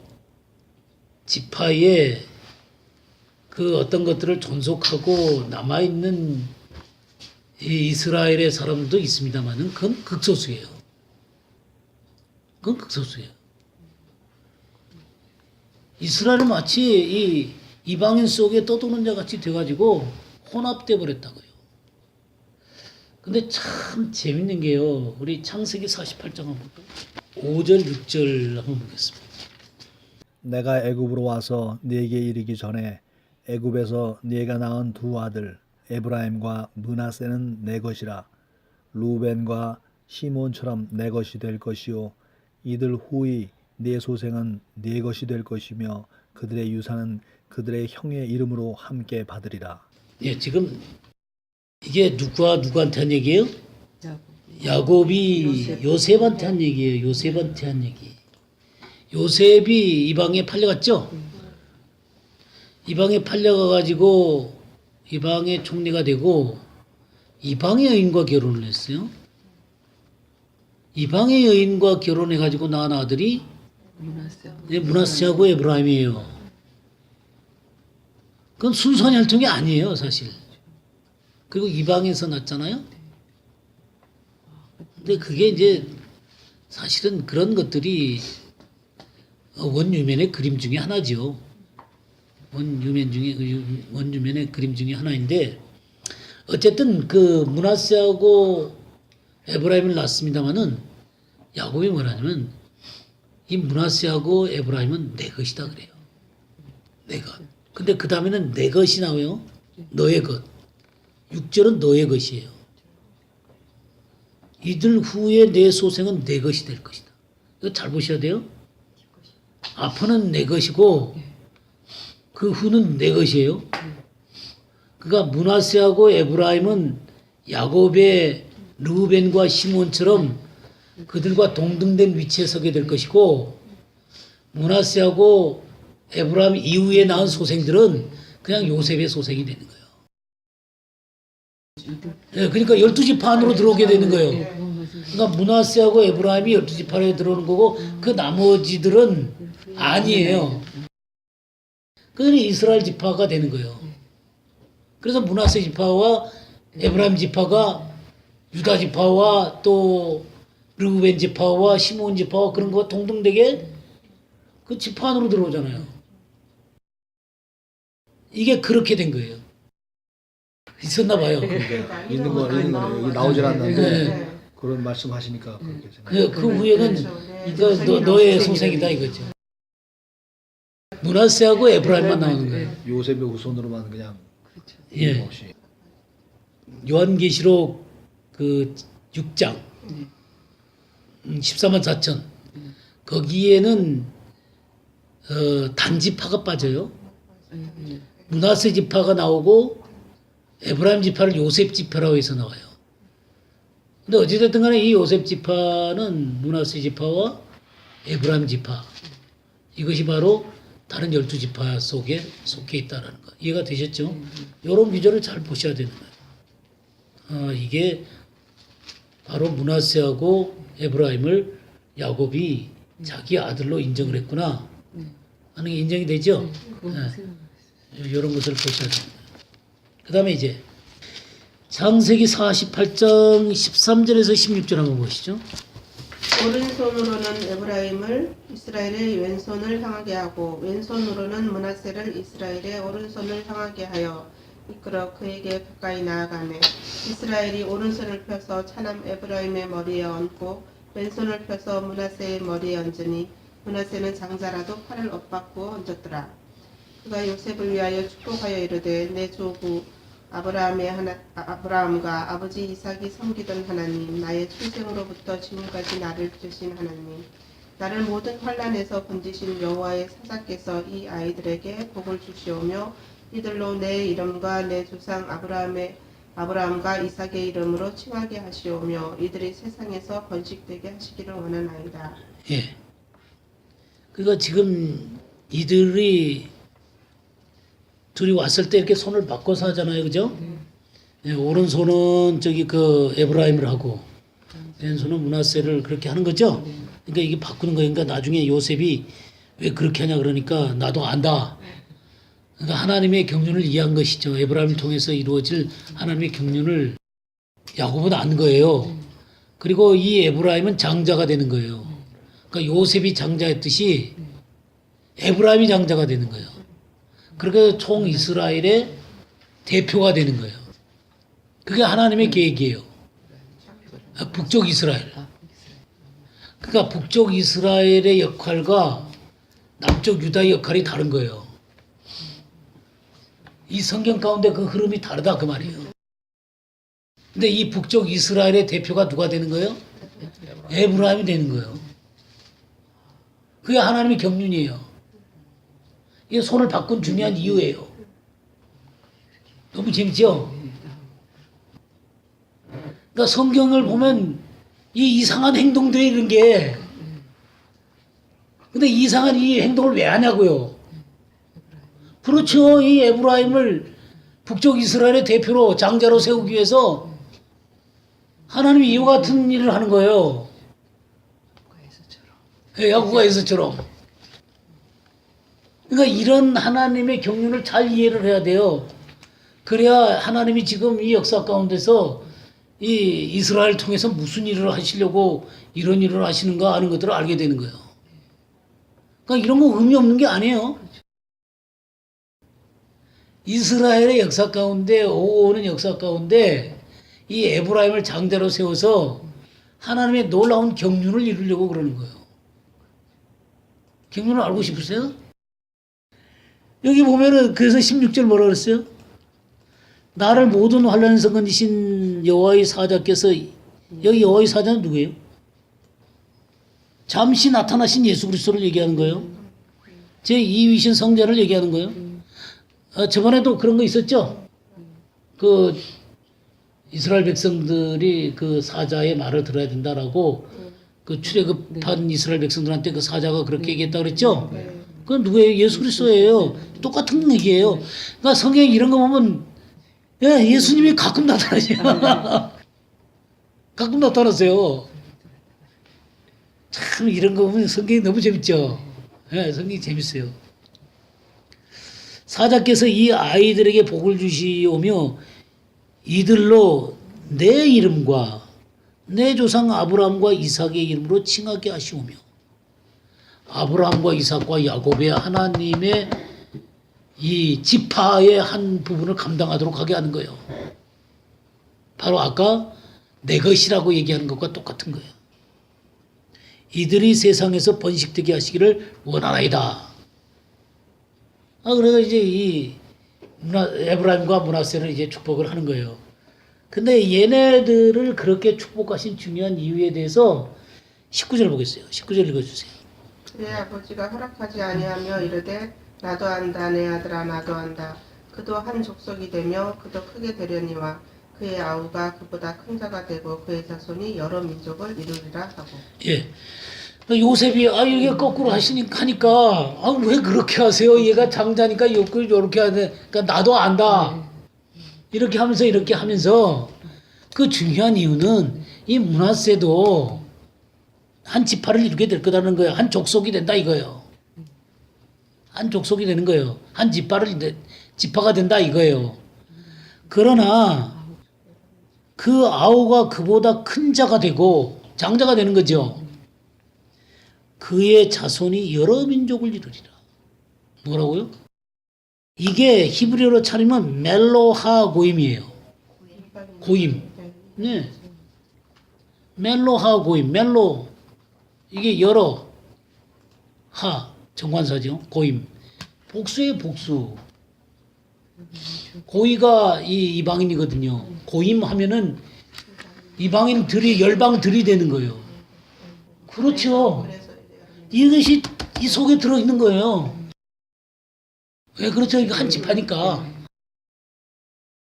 Speaker 1: 지파에 그 어떤 것들을 존속하고 남아있는 이 이스라엘의 사람들도 있습니다만은 그건 극소수예요. 그건 극소수예요. 이스라엘은 마치 이 이방인 속에 떠도는 자 같이 돼가지고 혼합돼 버렸다고요. 근데 참 재밌는 게요. 우리 창세기 48장 한번 볼까요? 5절, 6절 한번 보겠습니다.
Speaker 2: 내가 애굽으로 와서 네게 이르기 전에 애굽에서 네가 낳은 두 아들 에브라임과 므낫세는 내 것이라. 루벤과 시몬처럼 내 것이 될 것이요 이들 후의 네 소생은 네 것이 될 것이며 그들의 유산은 그들의 형의 이름으로 함께 받으리라.
Speaker 1: 예, 지금 이게 누구한테 한 얘기예요? 야곱이 요셉한테 한 얘기예요. 요셉한테 한 얘기. 요셉이 이방에 팔려갔죠? 이방에 팔려가가지고 이방의 총리가 되고 이방의 여인과 결혼을 했어요. 이방의 여인과 결혼해가지고 낳은 아들이 므낫세하고 에브라임이에요. 그건 순수한 혈통이 아니에요, 사실. 그리고 이방에서 낳잖아요. 근데 그게 이제 사실은 그런 것들이 원유면의 그림 중에 하나죠. 원유면의 그림 중에 하나인데 어쨌든 그 므낫세하고 에브라임을 낳습니다마는 야곱이 뭐라냐면 이 므낫세하고 에브라임은 내 것이다 그래요. 내 것. 근데 그 다음에는 내 것이 나와요. 너의 것. 6절은 너의 것이에요. 이들 후에 내 소생은 내 것이 될 것이다. 이거 잘 보셔야 돼요. 앞은 내 것이고 그 후는 내 것이에요. 그러니까 므낫세하고 에브라임은 야곱의 르우벤과 시몬처럼 그들과 동등된 위치에 서게 될 것이고 므낫세하고 에브라임 이후에 낳은 소생들은 그냥 요셉의 소생이 되는 거예요. 네, 그러니까 12지파 안으로 들어오게 되는 거예요. 그러니까 므낫세하고 에브라임이 12지파에 들어오는 거고 그 나머지들은 아니에요. 그들이 이스라엘 지파가 되는 거예요. 그래서 므낫세 지파와 에브라임 지파가 유다 지파와 또 르우벤 지파와 시몬 지파와 그런 거 동등되게 그 지파 안으로 들어오잖아요. 이게 그렇게 된 거예요. 있었나 봐요.
Speaker 2: 있는 거 여기 나오질 않는데
Speaker 1: 네.
Speaker 2: 그런 말씀하시니까 그렇게 생각.
Speaker 1: 그 후에는 이거 너의 소생이다 이거죠. 므낫세하고 에브라임만 나오는 거예요.
Speaker 2: 요셉의 후손으로만 그냥
Speaker 1: 예.
Speaker 2: 없이.
Speaker 1: 요한계시록 그 6장 14만 4천 거기에는 단지파가 빠져요. 므낫세 지파가 나오고 에브라임 지파를 요셉 지파라고 해서 나와요. 근데 어찌됐든 간에 이 요셉 지파는 므낫세 지파와 에브라임 지파, 이것이 바로 다른 12지파 속에 속해 있다는 거. 이해가 되셨죠? 이런 비전을 잘 보셔야 되는 거예요. 이게 바로 므낫세하고 에브라임을 야곱이 자기 아들로 인정을 했구나 하는 게 인정이 되죠? 이런 것을 보셔야 됩니다. 그 다음에 이제 창세기 48장 13절에서 16절 한번 보시죠.
Speaker 5: 오른손으로는 에브라임을 이스라엘의 왼손을 향하게 하고 왼손으로는 므낫세를 이스라엘의 오른손을 향하게 하여 이끌어 그에게 가까이 나아가매 이스라엘이 오른손을 펴서 차남 에브라임의 머리에 얹고 왼손을 펴서 므낫세의 머리에 얹으니 므낫세는 장자라도 팔을 엇박고 얹었더라. 그가 요셉을 위하여 축복하여 이르되 내 조부 아브라함과 아버지 이삭이 섬기던 하나님, 나의 출생으로부터 지금까지 나를 지으신 하나님, 나를 모든 환난에서 건지신 여호와의 사자께서 이 아이들에게 복을 주시오며 이들로 내 이름과 내 조상 아브라함과 이삭의 이름으로 칭하게 하시오며 이들이 세상에서 번식되게 하시기를 원하나이다.
Speaker 1: 예. 그러니까 지금 이들이 둘이 왔을 때 이렇게 손을 바꿔서 하잖아요, 그죠? 예, 오른손은 저기 그 에브라임을 하고 왼손은 므낫세를 그렇게 하는 거죠. 그러니까 이게 바꾸는 거니까 나중에 요셉이 왜 그렇게 하냐 그러니까 나도 안다. 그러니까 하나님의 경륜을 이해한 것이죠. 에브라임을 통해서 이루어질 하나님의 경륜을 야곱은 안 거예요. 그리고 이 에브라임은 장자가 되는 거예요. 그러니까 요셉이 장자였듯이 에브라임이 장자가 되는 거예요. 그렇게 총 이스라엘의 대표가 되는 거예요. 그게 하나님의 계획이에요. 북쪽 이스라엘. 그러니까 북쪽 이스라엘의 역할과 남쪽 유다의 역할이 다른 거예요. 이 성경 가운데 그 흐름이 다르다 그 말이에요. 근데 이 북쪽 이스라엘의 대표가 누가 되는 거예요? 에브라임이 되는 거예요. 그게 하나님의 경륜이에요. 이게 손을 바꾼 중요한 이유예요. 너무 재밌죠? 그러니까 성경을 보면 이 이상한 행동들이 이런 게 근데 이상한 이 행동을 왜 하냐고요. 그렇죠. 이 에브라임을 북쪽 이스라엘의 대표로 장자로 세우기 위해서 하나님이 이와 같은 일을 하는 거예요. 야곱과 에서처럼. 그러니까 이런 하나님의 경륜을 잘 이해를 해야 돼요. 그래야 하나님이 지금 이 역사 가운데서 이 이스라엘 통해서 무슨 일을 하시려고 이런 일을 하시는가 하는 것들을 알게 되는 거예요. 그러니까 이런 거 의미 없는 게 아니에요. 이스라엘의 역사 가운데 오는 역사 가운데 이 에브라임을 장자로 세워서 하나님의 놀라운 경륜을 이루려고 그러는 거예요. 경륜을 알고 싶으세요? 여기 보면은 그래서 16절 뭐라 그랬어요? 나를 모든 환난에서 건지신 여호와의 사자께서 여기 여호와의 사자는 누구예요? 잠시 나타나신 예수 그리스도를 얘기하는 거예요. 제2위신 성자를 얘기하는 거예요. 저번에도 그런 거 있었죠? 그 이스라엘 백성들이 그 사자의 말을 들어야 된다라고 그 출애굽한 이스라엘 백성들한테 그 사자가 그렇게 얘기했다 그랬죠? 그건 누구예요? 예수 그리스도예요. 똑같은 얘기예요. 그러니까 성경에 이런 거 보면 예수님이 가끔 나타나세요. 가끔 나타나세요. 참 이런 거 보면 성경이 너무 재밌죠. 성경이 재밌어요. 사자께서 이 아이들에게 복을 주시오며 이들로 내 이름과 내 조상 아브라함과 이삭의 이름으로 칭하게 하시오며 아브라함과 이삭과 야곱의 하나님의 이 지파의 한 부분을 감당하도록 하게 하는 거예요. 바로 아까 내 것이라고 얘기하는 것과 똑같은 거예요. 이들이 세상에서 번식되게 하시기를 원하나이다. 그래서 이제 이 에브라임과 므낫세를 이제 축복을 하는 거예요. 근데 얘네들을 그렇게 축복하신 중요한 이유에 대해서 19절 보겠어요. 19절 읽어주세요.
Speaker 5: 그의 아버지가 허락하지 아니하며 이르되 나도 안다 내 아들아 나도 안다. 그도 한 족속이 되며 그도 크게 되려니와 그의 아우가 그보다 큰 자가 되고 그의 자손이 여러 민족을 이루리라 하고.
Speaker 1: 예. 요셉이 이게 거꾸로 하니까 왜 그렇게 하세요? 얘가 장자니까 요렇게 하네. 그러니까 나도 안다. 이렇게 하면서 그 중요한 이유는 이 므낫세도 한 지파를 이루게 될 거라는 거예요. 한 족속이 된다 이거예요. 한 족속이 되는 거예요. 한 지파가 된다 이거예요. 그러나 그 아우가 그보다 큰 자가 되고 장자가 되는 거죠. 그의 자손이 여러 민족을 이루리라. 뭐라고요? 이게 히브리어로 차리면 멜로하 고임이에요. 고임. 네. 멜로하 고임. 멜로 이게 여러 하 정관사죠. 고임. 복수의 복수. 고이가 이 이방인이거든요. 고임 하면은 이방인들이 열방들이 되는 거예요. 그렇죠.
Speaker 5: 그래서 이제
Speaker 1: 이것이 이 속에 들어있는 거예요. 왜 그렇죠? 이거 한 집하니까.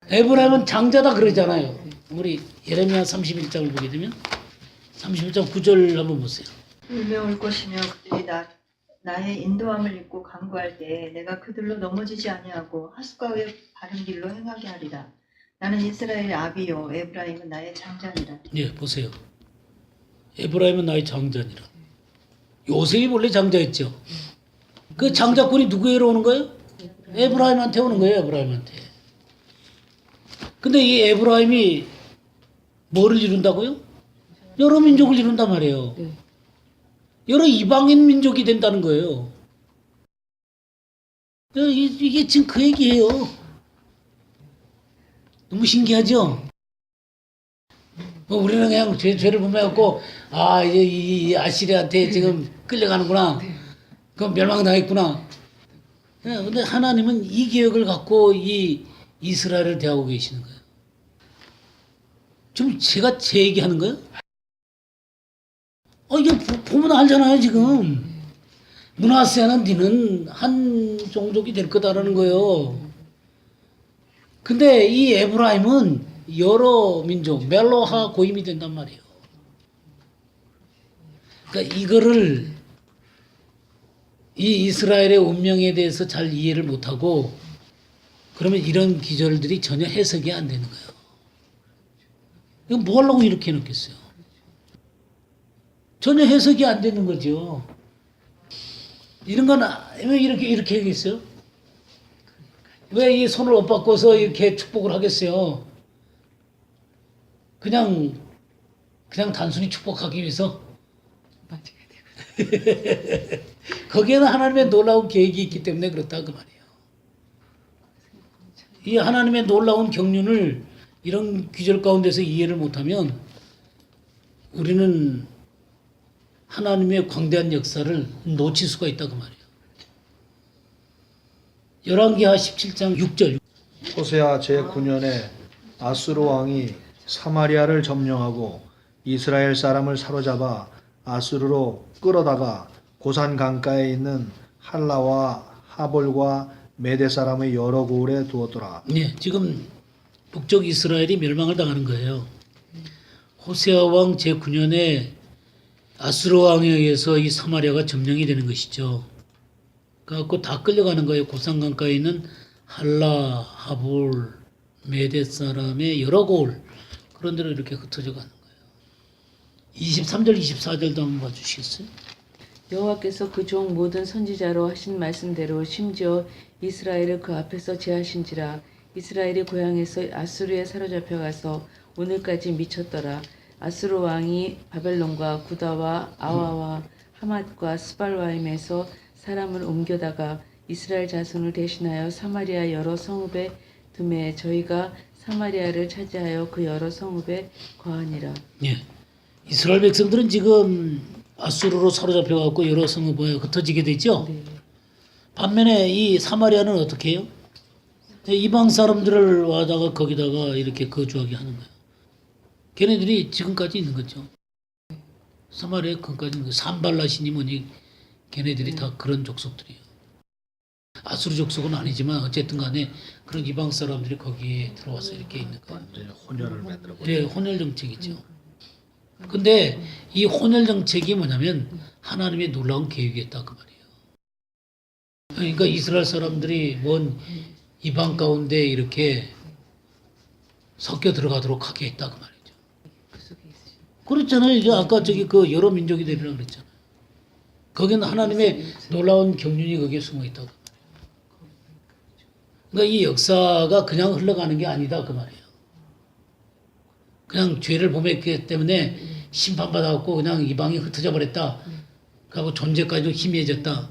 Speaker 1: 에브라임은 장자다 그러잖아요. 우리 예레미야 31장을 보게 되면 31장 9절 한번 보세요.
Speaker 6: 울며 울 것이며 그들이 나의 인도함을 입고 간구할 때 내가 그들로 넘어지지 아니하고 하숫가루의 바른 길로 행하게 하리라. 나는 이스라엘의 아비요 에브라임은 나의 장자니라.
Speaker 1: 예, 보세요. 에브라임은 나의 장자니라. 요셉이 원래 장자였죠. 그 장자권이 누구에게로 오는 거예요? 에브라임한테 오는 거예요, 에브라임한테. 근데 이 에브라임이 뭐를 이룬다고요? 여러 민족을 이룬단 말이에요.
Speaker 3: 네.
Speaker 1: 여러 이방인 민족이 된다는 거예요. 이게 지금 그 얘기예요. 너무 신기하죠? 우리는 그냥 죄를 범해갖고, 이제 이 아시리한테 지금 끌려가는구나. 그럼 멸망당했구나. 근데 하나님은 이 계획을 갖고 이 이스라엘을 대하고 계시는 거예요. 지금 제가 제 얘기하는 거예요? 이게 보면 알잖아요, 지금. 므낫세는 니는 한 종족이 될 거다라는 거예요. 근데 이 에브라임은 여러 민족, 멜로하 고임이 된단 말이에요. 그러니까 이거를 이 이스라엘의 운명에 대해서 잘 이해를 못하고 그러면 이런 기절들이 전혀 해석이 안 되는 거예요. 이거 뭐 하려고 이렇게 해놓겠어요? 전혀 해석이 안 되는 거죠. 이런 건 왜 이렇게 하겠어요? 왜 이 손을 엇바꿔서 이렇게 축복을 하겠어요? 그냥 단순히 축복하기 위해서? 거기에는 하나님의 놀라운 계획이 있기 때문에 그렇다 그 말이에요. 이 하나님의 놀라운 경륜을 이런 귀절 가운데서 이해를 못하면 우리는 하나님의 광대한 역사를 놓칠 수가 있다 그 말이에요. 열왕기하 17장 6절.
Speaker 2: 호세아 제9년에 아수르 왕이 사마리아를 점령하고 이스라엘 사람을 사로잡아 아수르로 끌어다가 고산 강가에 있는 할라와 하볼과 메대 사람의 여러 고을에 두었더라.
Speaker 1: 네, 지금 북쪽 이스라엘이 멸망을 당하는 거예요. 호세아 왕 제9년에 아수르 왕에 의해서 이 사마리아가 점령이 되는 것이죠. 그래갖고 다 끌려가는 거예요. 고산 강가에 있는 할라, 하볼, 메대 사람의 여러 고을 그런 데로 이렇게 흩어져 가는 거예요. 23절, 24절도 한번 봐주시겠어요?
Speaker 3: 여호와께서 그 종 모든 선지자로 하신 말씀대로 심지어 이스라엘을 그 앞에서 제하신지라. 이스라엘이 고향에서 아수르에 사로잡혀가서 오늘까지 미쳤더라. 아수르 왕이 바벨론과 구다와 아와와 하맛과 스발와임에서 사람을 옮겨다가 이스라엘 자손을 대신하여 사마리아 여러 성읍에 두매 저희가 사마리아를 차지하여 그 여러 성읍에 거하니라.
Speaker 1: 예. 이스라엘 백성들은 지금 아수르로 사로잡혀갖고 여러 성읍에 흩어지게 되죠.
Speaker 3: 네.
Speaker 1: 반면에 이 사마리아는 어떻게 해요? 이방 사람들을 와다가 거기다가 이렇게 거주하게 하는 거예요. 걔네들이 지금까지 있는 거죠. 사마리아에 지금까지 있는 거예요. 산발라시니 뭐니 걔네들이 다 그런 족속들이에요. 아수르 족속은 아니지만 어쨌든 간에 그런 이방 사람들이 거기에 들어와서 이렇게 있는 거예요.
Speaker 2: 완전히 혼혈을 만들어 버려.
Speaker 1: 네, 혼혈 정책이죠. 근데 이 혼혈 정책이 뭐냐면 하나님의 놀라운 계획이었다 그 말이에요. 그러니까 이스라엘 사람들이 뭔 이방 가운데 이렇게 섞여 들어가도록 하게 했다 그 말이죠.
Speaker 3: 그 속에 있으신
Speaker 1: 그렇잖아요. 이제 아까 저기 그 여러 민족이 되리라 그랬잖아요. 거기는 하나님의 놀라운 경륜이 거기에 숨어 있다고. 그러니까 이 역사가 그냥 흘러가는 게 아니다 그 말이에요. 그냥 죄를 범했기 때문에 심판받아갖고 그냥 이방이 흩어져 버렸다. 그리고 존재까지도 희미해졌다.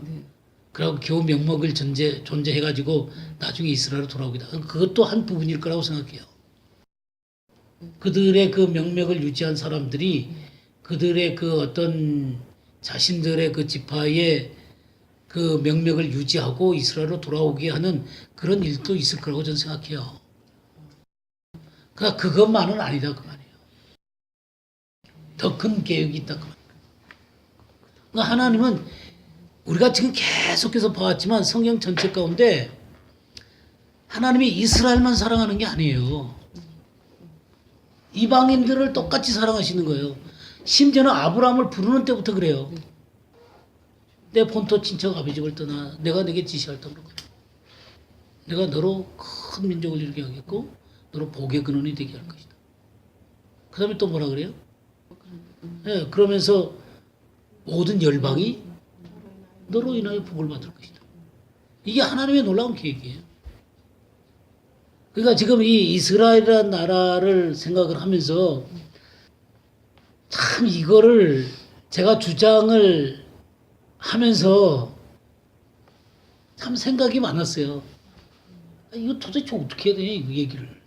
Speaker 1: 그리고 겨우 명목을 존재해가지고 나중에 이스라엘로 돌아오기다. 그것도 한 부분일 거라고 생각해요. 그들의 그 명맥을 유지한 사람들이 그들의 그 어떤 자신들의 그 지파의 그 명맥을 유지하고 이스라엘로 돌아오게 하는 그런 일도 있을 거라고 저는 생각해요. 그러니까 그것만은 아니다 그 말이에요. 더 큰 계획이 있다 그 말이에요. 그러니까 하나님은 우리가 지금 계속해서 봐왔지만 성경 전체 가운데 하나님이 이스라엘만 사랑하는 게 아니에요. 이방인들을 똑같이 사랑하시는 거예요. 심지어는 아브라함을 부르는 때부터 그래요. 내 본토 친척 아비집을 떠나 내가 내게 지시할 터로 내가 너로 큰 민족을 이루게 하겠고 너로 복의 근원이 되게 할 것이다. 그 다음에 또 뭐라 그래요? 네, 그러면서 모든 열방이 너로 인하여 복을 받을 것이다. 이게 하나님의 놀라운 계획이에요. 그러니까 지금 이 이스라엘이라는 나라를 생각을 하면서 참 이거를 제가 주장을 하면서 참 생각이 많았어요. 이거 도대체 어떻게 해야 되냐 이 얘기를.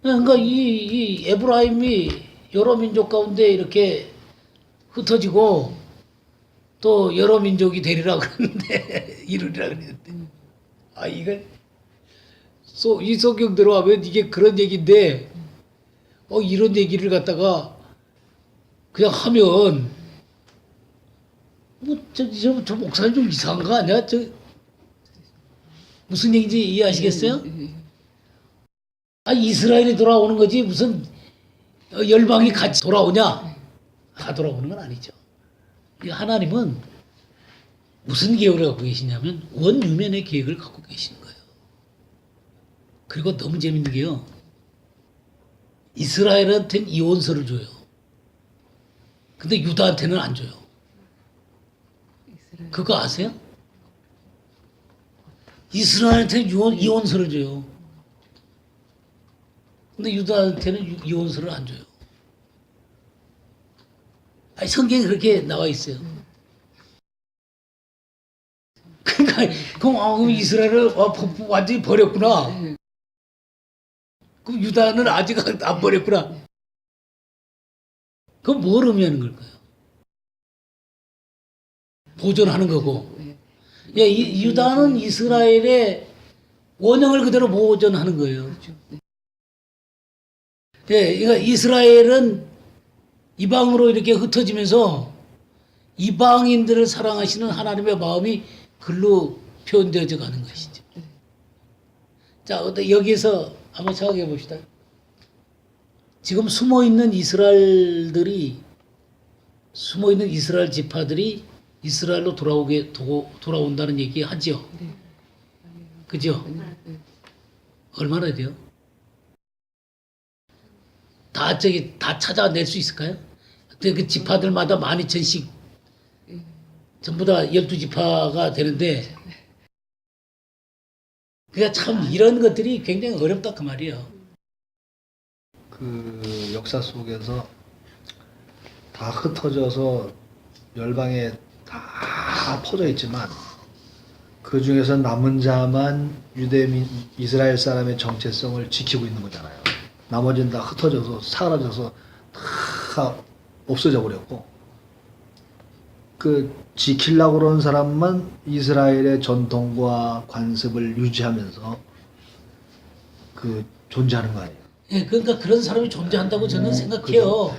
Speaker 1: 그러니까 이 에브라임이 여러 민족 가운데 이렇게 흩어지고 또 여러 민족이 되리라 그러는데 이루리라 그랬는데 이거 이 성경대로 하면 이게 그런 얘기인데 이런 얘기를 갖다가 그냥 하면 저 목사님 좀 이상한 거 아니야? 무슨 얘기인지 이해하시겠어요? 이스라엘이 돌아오는 거지 무슨 열방이 같이 돌아오냐? 다 돌아오는 건 아니죠. 하나님은 무슨 계획을 갖고 계시냐면 원유면의 계획을 갖고 계시는 거예요. 그리고 너무 재밌는 게요. 이스라엘한테는 이혼서를 줘요. 근데 유다한테는 안 줘요. 그거 아세요? 이스라엘한테는 이혼서를 줘요. 근데 유다한테는 이혼서를 안 줘요. 성경에 그렇게 나와 있어요. 그러니까 그럼 이스라엘을 완전히 버렸구나. 그럼 유다는 아직 안 버렸구나. 그럼 뭘 의미하는 걸까요? 보존하는 거고. 유다는 이스라엘의 원형을 그대로 보존하는 거예요. 그러니까 이스라엘은 이방으로 이렇게 흩어지면서 이방인들을 사랑하시는 하나님의 마음이 글로 표현되어져 가는 것이죠. 자, 여기서 한번 생각해 봅시다. 지금 숨어있는 이스라엘 지파들이 이스라엘로 돌아온다는 얘기 하죠. 그죠? 얼마나 돼요? 다 찾아낼 수 있을까요? 그 지파들마다 12,000씩 전부 다 12지파가 되는데 그러니까 참 이런 것들이 굉장히 어렵다 그 말이에요.
Speaker 2: 그 역사 속에서 다 흩어져서 열방에 다 퍼져 있지만 그 중에서 남은 자만 이스라엘 사람의 정체성을 지키고 있는 거잖아요. 나머지는 다 흩어져서 사라져서 다 없어져 버렸고 그 지키려고 그러는 사람만 이스라엘의 전통과 관습을 유지하면서 그 존재하는 거 아니에요.
Speaker 1: 그러니까 그런 사람이 존재한다고 저는 생각해요.
Speaker 2: 그죠?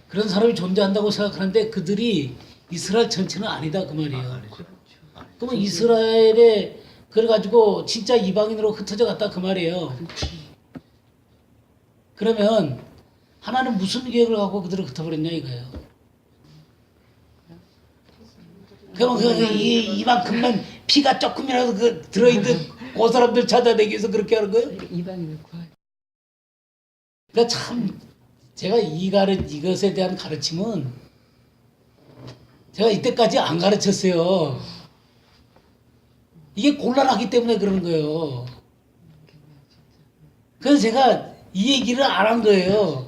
Speaker 1: 그런 사람이 존재한다고 생각하는데 그들이 이스라엘 전체는 아니다 그 말이에요.
Speaker 2: 아니죠.
Speaker 1: 그러면 이스라엘에 그래가지고 진짜 이방인으로 흩어져 갔다 그 말이에요. 그러면 하나는 무슨 계획을 갖고 그들을 흩어버렸냐 이거예요. 그럼 이만큼만 피가 조금이라도 그 들어있는 그 사람들 찾아내기 위해서 그렇게 하는 거예요?
Speaker 3: 이방인을 구하.
Speaker 1: 그러니까 참 제가 이것에 대한 가르침은 제가 이때까지 안 가르쳤어요. 이게 곤란하기 때문에 그러는 거예요. 그래서 제가 이 얘기를 안 한 거예요.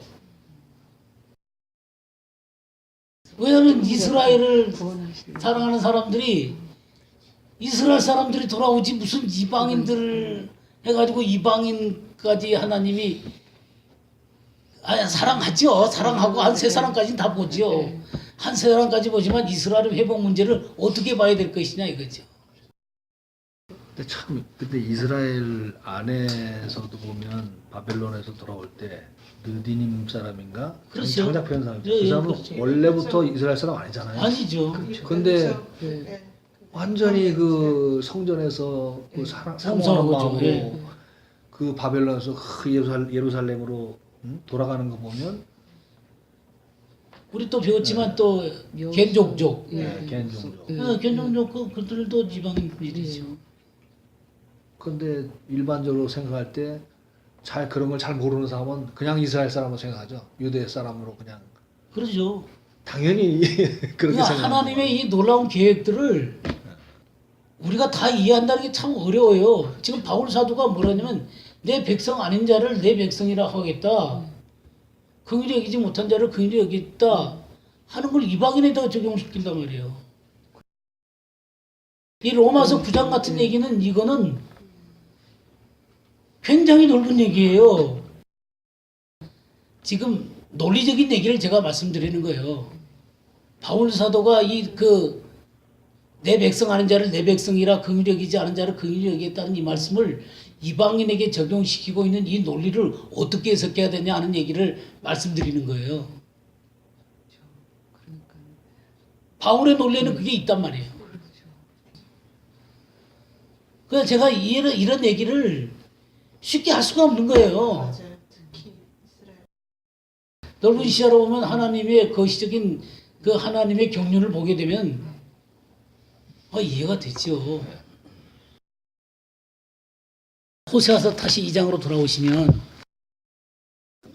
Speaker 1: 왜냐하면 이스라엘을 사랑하는 사람들이 이스라엘 사람들이 돌아오지 무슨 이방인들 해가지고 이방인까지 하나님이 사랑하죠. 사랑하고 한 세 사람까지는 다 보죠. 한 세 사람까지 보지만 이스라엘 회복 문제를 어떻게 봐야 될 것이냐 이거죠.
Speaker 2: 근데 참 근데 이스라엘 안에서도 보면 바벨론에서 돌아올 때 느디님 사람인가?
Speaker 1: 그렇죠.
Speaker 2: 장자편 사람.
Speaker 1: 예,
Speaker 2: 그 사람은
Speaker 1: 그렇죠.
Speaker 2: 원래부터 이스라엘 사람 아니잖아요.
Speaker 1: 아니죠.
Speaker 2: 근데
Speaker 5: 그렇죠. 예.
Speaker 2: 완전히 그 성전에서 그 사랑하는
Speaker 1: 성성하고
Speaker 2: 마음으로
Speaker 1: 예.
Speaker 2: 그 바벨론에서 그 예루살렘으로 돌아가는 거 보면
Speaker 1: 우리 또 배웠지만 또 겐족족,
Speaker 2: 개인종족.
Speaker 1: 겐족족 그들도 지방인들이죠.
Speaker 2: 근데 일반적으로 생각할 때 잘 그런 걸 잘 모르는 사람은 그냥 이스라엘 사람으로 생각하죠. 유대 사람으로 그냥
Speaker 1: 그러죠.
Speaker 2: 당연히 그렇게
Speaker 1: 그러니까
Speaker 2: 생각하는
Speaker 1: 하나님의 이 놀라운 계획들을 우리가 다 이해한다는 게 참 어려워요. 지금 바울 사도가 뭐라냐면 내 백성 아닌 자를 내 백성이라 하겠다. 긍휼히 여기지 못한 자를 긍휼히 여기겠다 하는 걸 이방인에다가 적용시킨단 말이에요. 이 로마서 9장 같은 얘기는 이거는 굉장히 넓은 얘기예요. 지금 논리적인 얘기를 제가 말씀드리는 거예요. 바울 사도가 내 백성 아닌 자를 내 백성이라 긍휼히 여기지 않은 자를 긍휼히 여기겠다는 이 말씀을 이방인에게 적용시키고 있는 이 논리를 어떻게 해석해야 되냐 하는 얘기를 말씀드리는 거예요. 바울의 논리에는 그게 있단 말이에요. 그래서 제가 이런 얘기를 쉽게 할 수가 없는 거예요.
Speaker 5: 맞아요. 특히 이스라엘.
Speaker 1: 넓은 시야로 보면 하나님의 거시적인 그 하나님의 경륜을 보게 되면 이해가 되죠. 호세아서 다시 2장으로 돌아오시면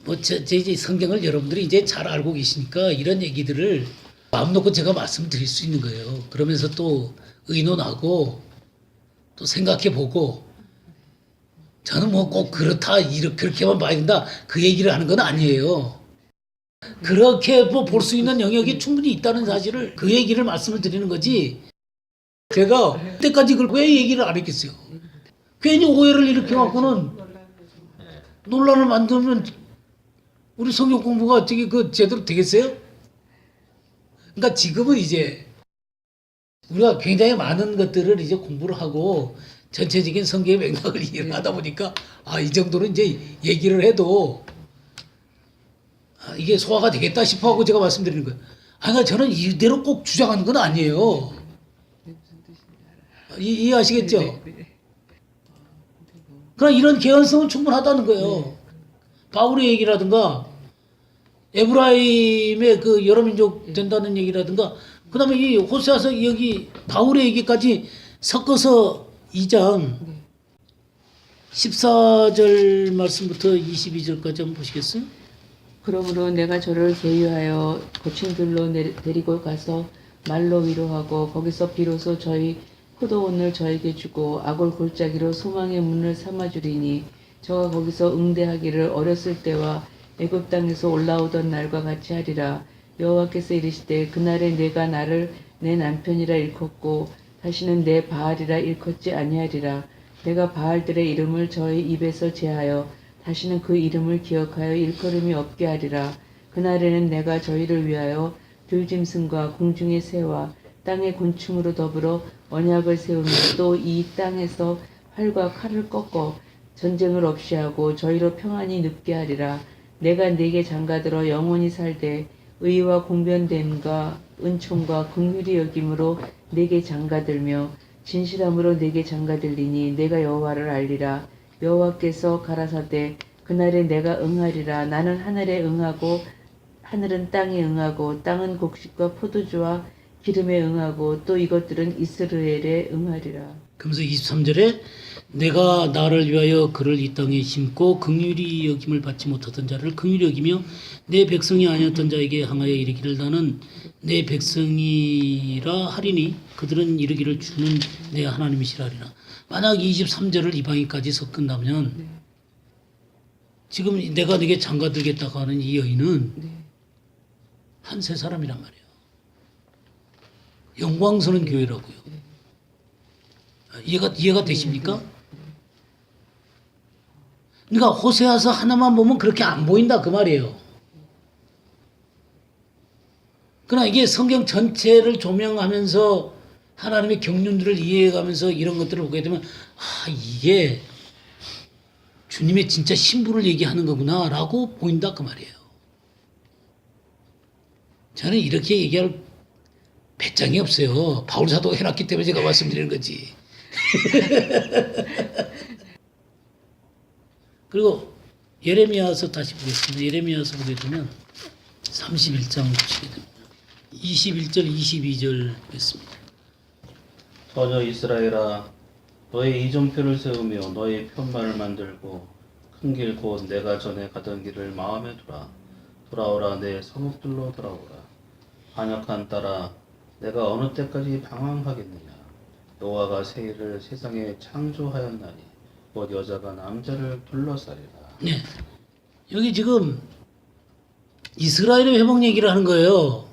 Speaker 1: 이제 성경을 여러분들이 이제 잘 알고 계시니까 이런 얘기들을 마음 놓고 제가 말씀드릴 수 있는 거예요. 그러면서 또 의논하고 또 생각해 보고 저는 뭐 꼭 그렇다 그렇게만 봐야 된다 그 얘기를 하는 건 아니에요. 그렇게 뭐 볼 수 있는 영역이 충분히 있다는 사실을 그 얘기를 말씀을 드리는 거지. 제가 그때까지 그걸 왜 얘기를 안 했겠어요. 괜히 오해를 일으켜 갖고는 논란을 만들면 우리 성경 공부가 제대로 되겠어요? 그러니까 지금은 이제 우리가 굉장히 많은 것들을 이제 공부를 하고 전체적인 성경의 맥락을 이해하다 보니까 이 정도는 이제 얘기를 해도 이게 소화가 되겠다 싶어 하고 제가 말씀드리는 거예요. 그러니까 저는 이대로 꼭 주장하는 건 아니에요. 이해하시겠죠? 그러나 이런 개연성은 충분하다는 거예요. 바울의 얘기라든가 에브라임의 그 여러 민족 된다는 얘기라든가 그다음에 이 호세아서 여기 바울의 얘기까지 섞어서 2장 14절 말씀부터 22절까지 한번 보시겠어요?
Speaker 3: 그러므로 내가 저를 계유하여 거친 들로 데리고 가서 말로 위로하고 거기서 비로소 저희 포도원을 저에게 주고 아골 골짜기로 소망의 문을 삼아주리니 저가 거기서 응대하기를 어렸을 때와 애굽 땅에서 올라오던 날과 같이 하리라. 여호와께서 이르시되 그날에 내가 나를 내 남편이라 일컫고 다시는 내 바알이라 일컫지 아니하리라. 내가 바알들의 이름을 저희 입에서 제하여 다시는 그 이름을 기억하여 일컬음이 없게 하리라. 그날에는 내가 저희를 위하여 들짐승과 공중의 새와 땅의 곤충으로 더불어 언약을 세우며 또 이 땅에서 활과 칼을 꺾어 전쟁을 없이 하고 저희로 평안히 눕게 하리라. 내가 네게 장가들어 영원히 살되 의와 공변됨과 은총과 긍휼히 여김으로 네게 장가들며 진실함으로 내게 장가들리니 내가 여호와를 알리라. 여호와께서 가라사대 그날에 내가 응하리라. 나는 하늘에 응하고 하늘은 땅에 응하고 땅은 곡식과 포도주와 기름에 응하고 또 이것들은 이스라엘에 응하리라.
Speaker 1: 그러면서 23절에 내가 나를 위하여 그를 이 땅에 심고 긍휼히 여김을 받지 못하던 자를 긍휼히 여기며 내 백성이 아니었던 자에게 향하여 이르기를 나는 내 백성이라 하리니 그들은 이르기를 주는 내 하나님이시라 하리라. 만약 23절을 이방인까지 섞은다면 지금 내가 네게 장가들겠다고 하는 이 여인은 한 세 사람이란 말이에요. 영광스러운 교회라고요. 이해가 되십니까? 그러니까 호세아서 하나만 보면 그렇게 안 보인다 그 말이에요. 그러나 이게 성경 전체를 조명하면서 하나님의 경륜들을 이해해가면서 이런 것들을 보게 되면 이게 주님의 진짜 신부를 얘기하는 거구나라고 보인다 그 말이에요. 저는 이렇게 얘기할 배짱이 없어요. 바울 사도가 해놨기 때문에 제가 말씀드리는 거지. 그리고 예레미야서 다시 보겠습니다. 예레미야서 보게 되면 31장 보시게 됩니다. 21절 22절 보겠습니다.
Speaker 4: 전혀 이스라엘아 너의 이정표를 세우며 너의 편말을 만들고 큰 길 곧 내가 전에 가던 길을 마음에 두라. 돌아오라 내 성읍들로 돌아오라. 반역한 딸아 내가 어느 때까지 방황하겠느냐. 여호와가 새 일을 세상에 창조하였나니 곧 여자가 남자를 둘러싸리라.
Speaker 1: 네. 여기 지금 이스라엘의 회복 얘기를 하는 거예요.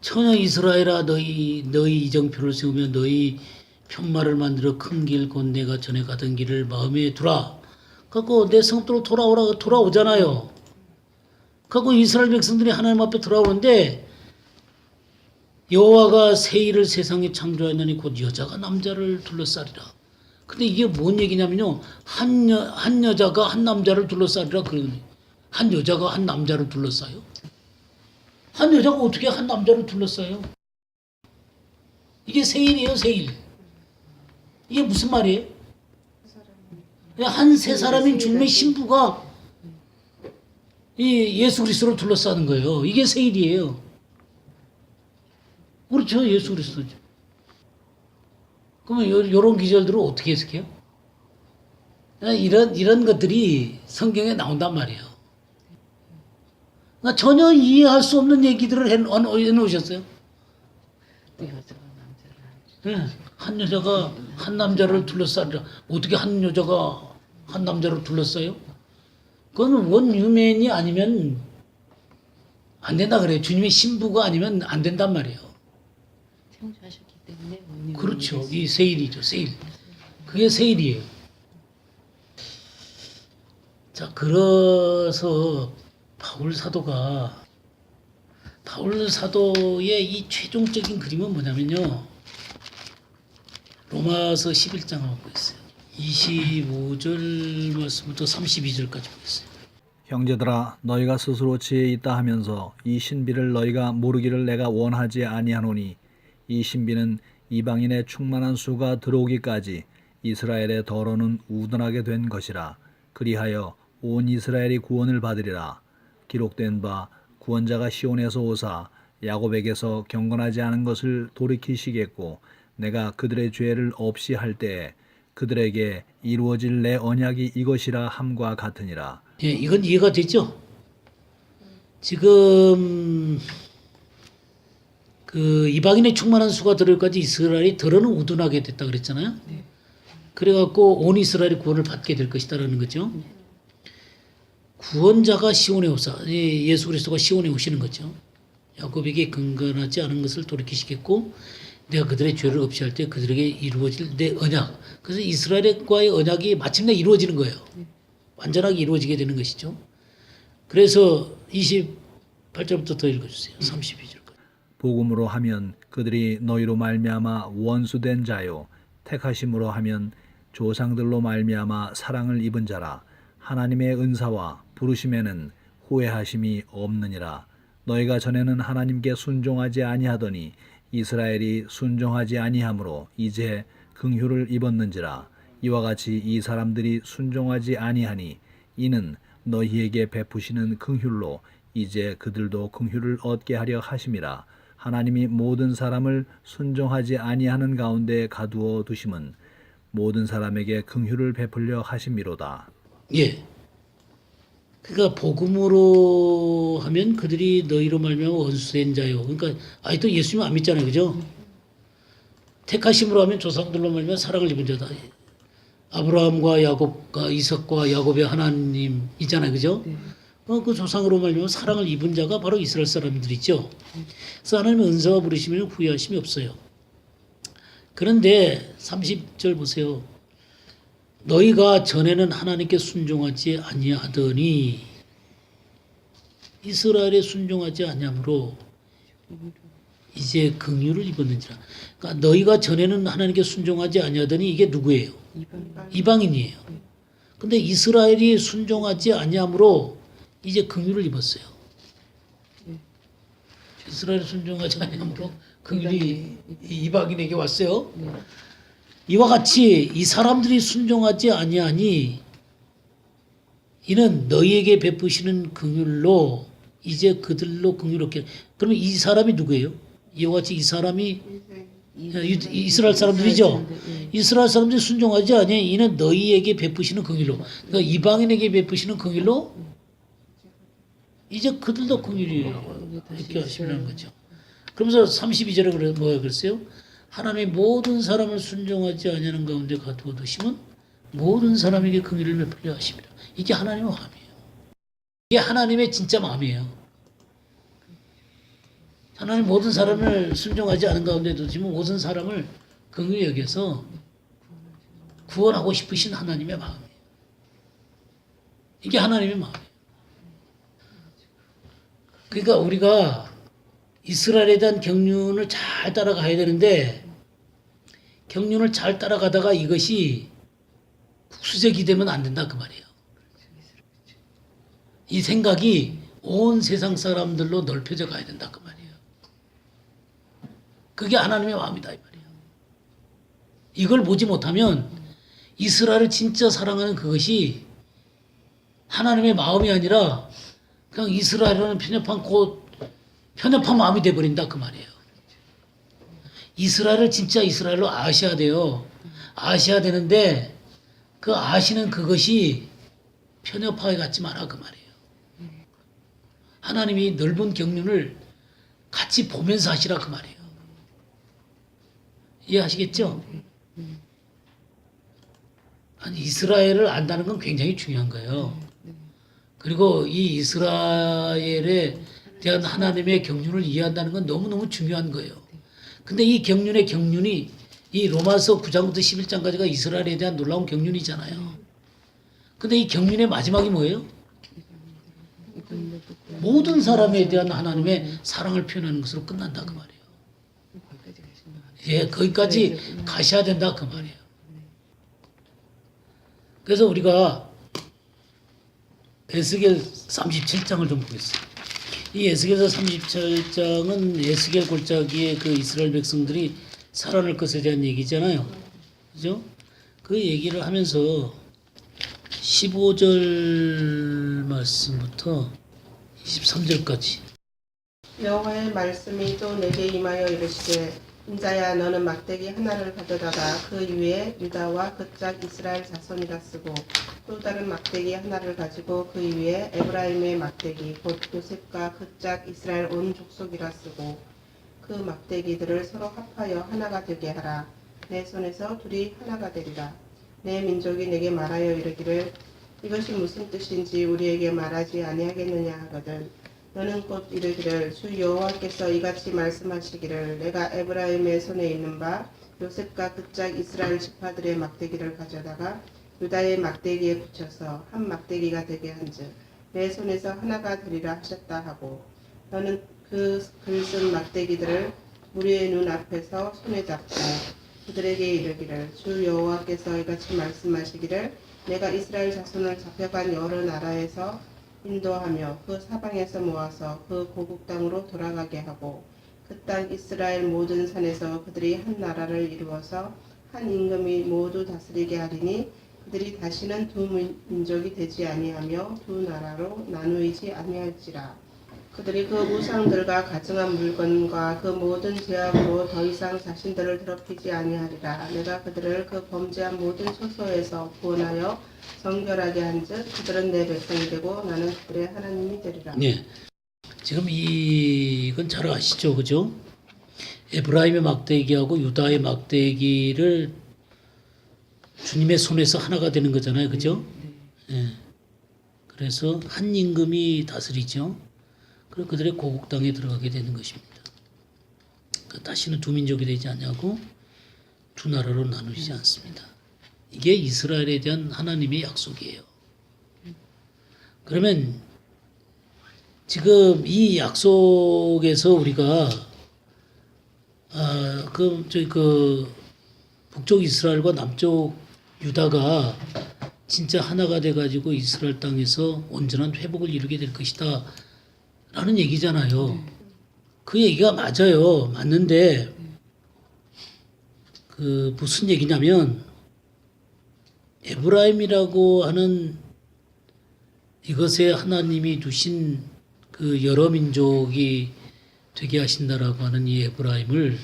Speaker 1: 처녀 이스라엘아 너희 이정표를 세우며 너희 편말을 만들어 큰 길 곧 내가 전에 가던 길을 마음에 두라. 갖고 내 성읍으로 돌아오잖아요. 갖고 이스라엘 백성들이 하나님 앞에 돌아오는데 여호와가 새 일을 세상에 창조하였나니 곧 여자가 남자를 둘러싸리라. 근데 이게 뭔 얘기냐면요. 한 여자가 한 남자를 둘러싸리라 그러는 한 여자가 한 남자를 둘러싸요? 한 여자가 어떻게 한 남자를 둘러싸요? 이게 세일이에요, 세일. 이게 무슨 말이에요? 한 세 사람인 주님의 신부가 이 예수 그리스도를 둘러싸는 거예요. 이게 세일이에요. 그렇죠, 예수 그리스도죠. 그러면 이런 기절들을 어떻게 해석해요? 이런 것들이 성경에 나온단 말이에요. 그러니까 전혀 이해할 수 없는 얘기들을 해놓으셨어요. 한 여자가 한 남자를 둘러싸리라. 어떻게 한 여자가 한 남자를 둘러싸요? 그건 원유맨이 아니면 안 된다 그래요. 주님의 신부가 아니면 안 된단 말이에요.
Speaker 3: 창조하셨기 때문에 원흉이
Speaker 1: 그렇죠. 이 세일이죠. 세일. 그게 세일이에요. 자, 그래서 바울 사도의 이 최종적인 그림은 뭐냐면요. 로마서 11장 한번 보겠어요. 25절 말씀부터 32절까지 보겠어요.
Speaker 2: 형제들아 너희가 스스로 지혜 있다 하면서 이 신비를 너희가 모르기를 내가 원하지 아니하노니 이 신비는 이방인의 충만한 수가 들어오기까지 이스라엘의 더러는 우둔하게 된 것이라. 그리하여 온 이스라엘이 구원을 받으리라. 기록된 바 구원자가 시온에서 오사 야곱에게서 경건하지 않은 것을 돌이키시겠고 내가 그들의 죄를 없이 할 때에 그들에게 이루어질 내 언약이 이것이라 함과 같으니라.
Speaker 1: 예, 이건 이해가 되죠? 지금 그 이방인의 충만한 수가 들어올까지 이스라엘이 더러는 우둔하게 됐다 그랬잖아요.
Speaker 3: 네.
Speaker 1: 그래갖고 온 이스라엘이 구원을 받게 될 것이다라는 거죠. 구원자가 시온에 오사, 예수 그리스도가 시온에 오시는 거죠. 야곱에게 근건하지 않은 것을 돌이키시겠고 내가 그들의 죄를 없이 할 때 그들에게 이루어질 내 언약. 그래서 이스라엘과의 언약이 마침내 이루어지는 거예요. 완전하게 이루어지게 되는 것이죠. 그래서 28절부터 더 읽어주세요. 32절까지.
Speaker 2: 복음으로 하면 그들이 너희로 말미암아 원수된 자요 택하심으로 하면 조상들로 말미암아 사랑을 입은 자라. 하나님의 은사와 부르심에는 후회하심이 없느니라. 너희가 전에는 하나님께 순종하지 아니하더니 이스라엘이 순종하지 아니하므로 이제 긍휼을 입었는지라. 이와 같이 이 사람들이 순종하지 아니하니 이는 너희에게 베푸시는 긍휼로 이제 그들도 긍휼을 얻게 하려 하심이라. 하나님이 모든 사람을 순종하지 아니하는 가운데 가두어 두심은 모든 사람에게 긍휼을 베풀려 하심이로다.
Speaker 1: 예. 그러니까 복음으로 하면 그들이 너희로 말미암아 원수된 자요. 그러니까 아직도 예수님 안 믿잖아요, 그죠? 택하심으로 하면 조상들로 말미암아 사랑을 입은 자다. 아브라함과 야곱과 이삭과 야곱의 하나님이잖아요, 그죠? 그 조상으로 말미암아 사랑을 입은 자가 바로 이스라엘 사람들이죠. 그래서 하나님의 은사와 부르시면 후회하심이 없어요. 그런데 30절 보세요. 너희가 전에는 하나님께 순종하지 아니하더니 이스라엘에 순종하지 아니하므로 이제 긍휼을 입었는지라. 그러니까 너희가 전에는 하나님께 순종하지 아니하더니 이게 누구예요? 이방인이에요. 근데 이스라엘이 순종하지 아니하므로 이제 긍휼을 입었어요. 이스라엘이 순종하지 아니하므로 긍휼이 이방인에게 왔어요. 이와 같이 이 사람들이 순종하지 아니하니 이는 너희에게 베푸시는 긍휼로 이제 그들로 긍휼롭게. 그러면 이 사람이 누구예요? 이와 같이 이 사람이 이스라엘 사람들이죠. 이스라엘 사람들이 순종하지 아니하니 이는 너희에게 베푸시는 긍휼로. 그러니까 이방인에게 베푸시는 긍휼로 이제 그들도 긍휼이에요. 이렇게 하시는 거죠. 그러면서 32절에 뭐야 그랬어요? 하나님의 모든 사람을 순종하지 아니하는 가운데 가두어 두시면 모든 사람에게 긍휼을 베풀려 하십니다. 이게 하나님의 마음이에요. 이게 하나님의 진짜 마음이에요. 하나님 모든 사람을 순종하지 않은 가운데 두시면 모든 사람을 긍휼히 여겨서 구원하고 싶으신 하나님의 마음이에요. 이게 하나님의 마음이에요. 그러니까 우리가 이스라엘에 대한 경륜을 잘 따라가야 되는데 경륜을 잘 따라가다가 이것이 국수적이 되면 안 된다 그 말이에요. 이 생각이 온 세상 사람들로 넓혀져 가야 된다 그 말이에요. 그게 하나님의 마음이다 이 말이에요. 이걸 보지 못하면 이스라엘을 진짜 사랑하는 그것이 하나님의 마음이 아니라 그냥 이스라엘이라는 편협한 마음이 돼버린다 그 말이에요. 이스라엘을 진짜 이스라엘로 아셔야 돼요. 아셔야 되는데 그 아시는 그것이 편협하게 갖지 마라 그 말이에요. 하나님이 넓은 경륜을 같이 보면서 하시라 그 말이에요. 이해하시겠죠? 아니 이스라엘을 안다는 건 굉장히 중요한 거예요. 그리고 이 이스라엘에 대한 하나님의 경륜을 이해한다는 건 너무너무 중요한 거예요. 근데 이 경륜의 경륜이 이 로마서 9장부터 11장까지가 이스라엘에 대한 놀라운 경륜이잖아요. 근데 이 경륜의 마지막이 뭐예요? 모든 사람에 대한 하나님의 사랑을 표현하는 것으로 끝난다 그 말이에요. 예, 거기까지 가셔야 된다 그 말이에요. 그래서 우리가 에스겔 37장을 좀 보겠습니다. 이 에스겔서 37장은 에스겔 골짜기에 그 이스라엘 백성들이 살아날 것에 대한 얘기잖아요. 그죠? 그 얘기를 하면서 15절 말씀부터 23절까지.
Speaker 5: 여호와의 말씀이 또 내게 임하여 이르시되 인자야 너는 막대기 하나를 가져다가 그 위에 유다와 그 짝 이스라엘 자손이라 쓰고 또 다른 막대기 하나를 가지고 그 위에 에브라임의 막대기 곧 요셉과 그 짝 이스라엘 온 족속이라 쓰고 그 막대기들을 서로 합하여 하나가 되게 하라. 내 손에서 둘이 하나가 되리라. 내 민족이 내게 말하여 이르기를 이것이 무슨 뜻인지 우리에게 말하지 아니하겠느냐 하거든. 너는 곧 이르기를 주 여호와께서 이같이 말씀하시기를 내가 에브라임의 손에 있는 바 요셉과 그 짝 이스라엘 지파들의 막대기를 가져다가 유다의 막대기에 붙여서 한 막대기가 되게 한즉 내 손에서 하나가 되리라 하셨다 하고 너는 그 글 쓴 막대기들을 무리의 눈 앞에서 손에 잡고 그들에게 이르기를 주 여호와께서 이같이 말씀하시기를 내가 이스라엘 자손을 잡혀간 여러 나라에서 인도하며 그 사방에서 모아서 그 고국 땅으로 돌아가게 하고 그 땅 이스라엘 모든 산에서 그들이 한 나라를 이루어서 한 임금이 모두 다스리게 하리니 그들이 다시는 두 민족이 되지 아니하며 두 나라로 나누이지 아니할지라. 그들이 그 우상들과 가증한 물건과 그 모든 죄악으로 더 이상 자신들을 더럽히지 아니하리라. 내가 그들을 그 범죄한 모든 처소에서 구원하여 정결하게 한즉 그들은 내 백성이 되고 나는 그들의 하나님이 되리라.
Speaker 1: 예. 지금 이건 잘 아시죠, 그죠? 에브라임의 막대기하고 유다의 막대기를 주님의 손에서 하나가 되는 거잖아요, 그죠? 예. 그래서 한 임금이 다스리죠. 그리고 그들의 고국 땅에 들어가게 되는 것입니다. 다시는 두 민족이 되지 않냐고 두 나라로 나누지 않습니다. 이게 이스라엘에 대한 하나님의 약속이에요. 그러면 지금 이 약속에서 우리가 그 북쪽 이스라엘과 남쪽 유다가 진짜 하나가 돼가지고 이스라엘 땅에서 온전한 회복을 이루게 될 것이다 라는 얘기잖아요. 그 얘기가 맞아요. 맞는데 그 무슨 얘기냐면 에브라임이라고 하는 이것에 하나님이 두신 그 여러 민족이 되게 하신다라고 하는 이 에브라임을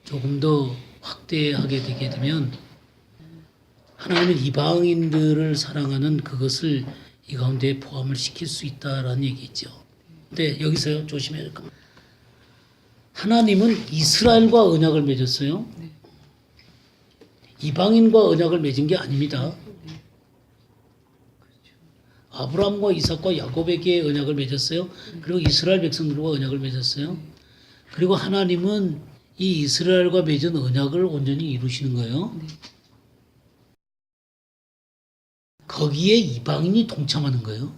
Speaker 1: 조금 더 확대하게 되게 되면 하나님은 이방인들을 사랑하는 그것을 이 가운데 포함을 시킬 수 있다라는 얘기죠. 근데 여기서요, 조심해야 될 겁니다. 하나님은 이스라엘과 언약을 맺었어요. 이방인과 언약을 맺은 게 아닙니다. 아브라함과 이삭과 야곱에게 언약을 맺었어요. 그리고 이스라엘 백성들과 언약을 맺었어요. 그리고 하나님은 이 이스라엘과 맺은 언약을 온전히 이루시는 거예요. 거기에 이방인이 동참하는 거예요.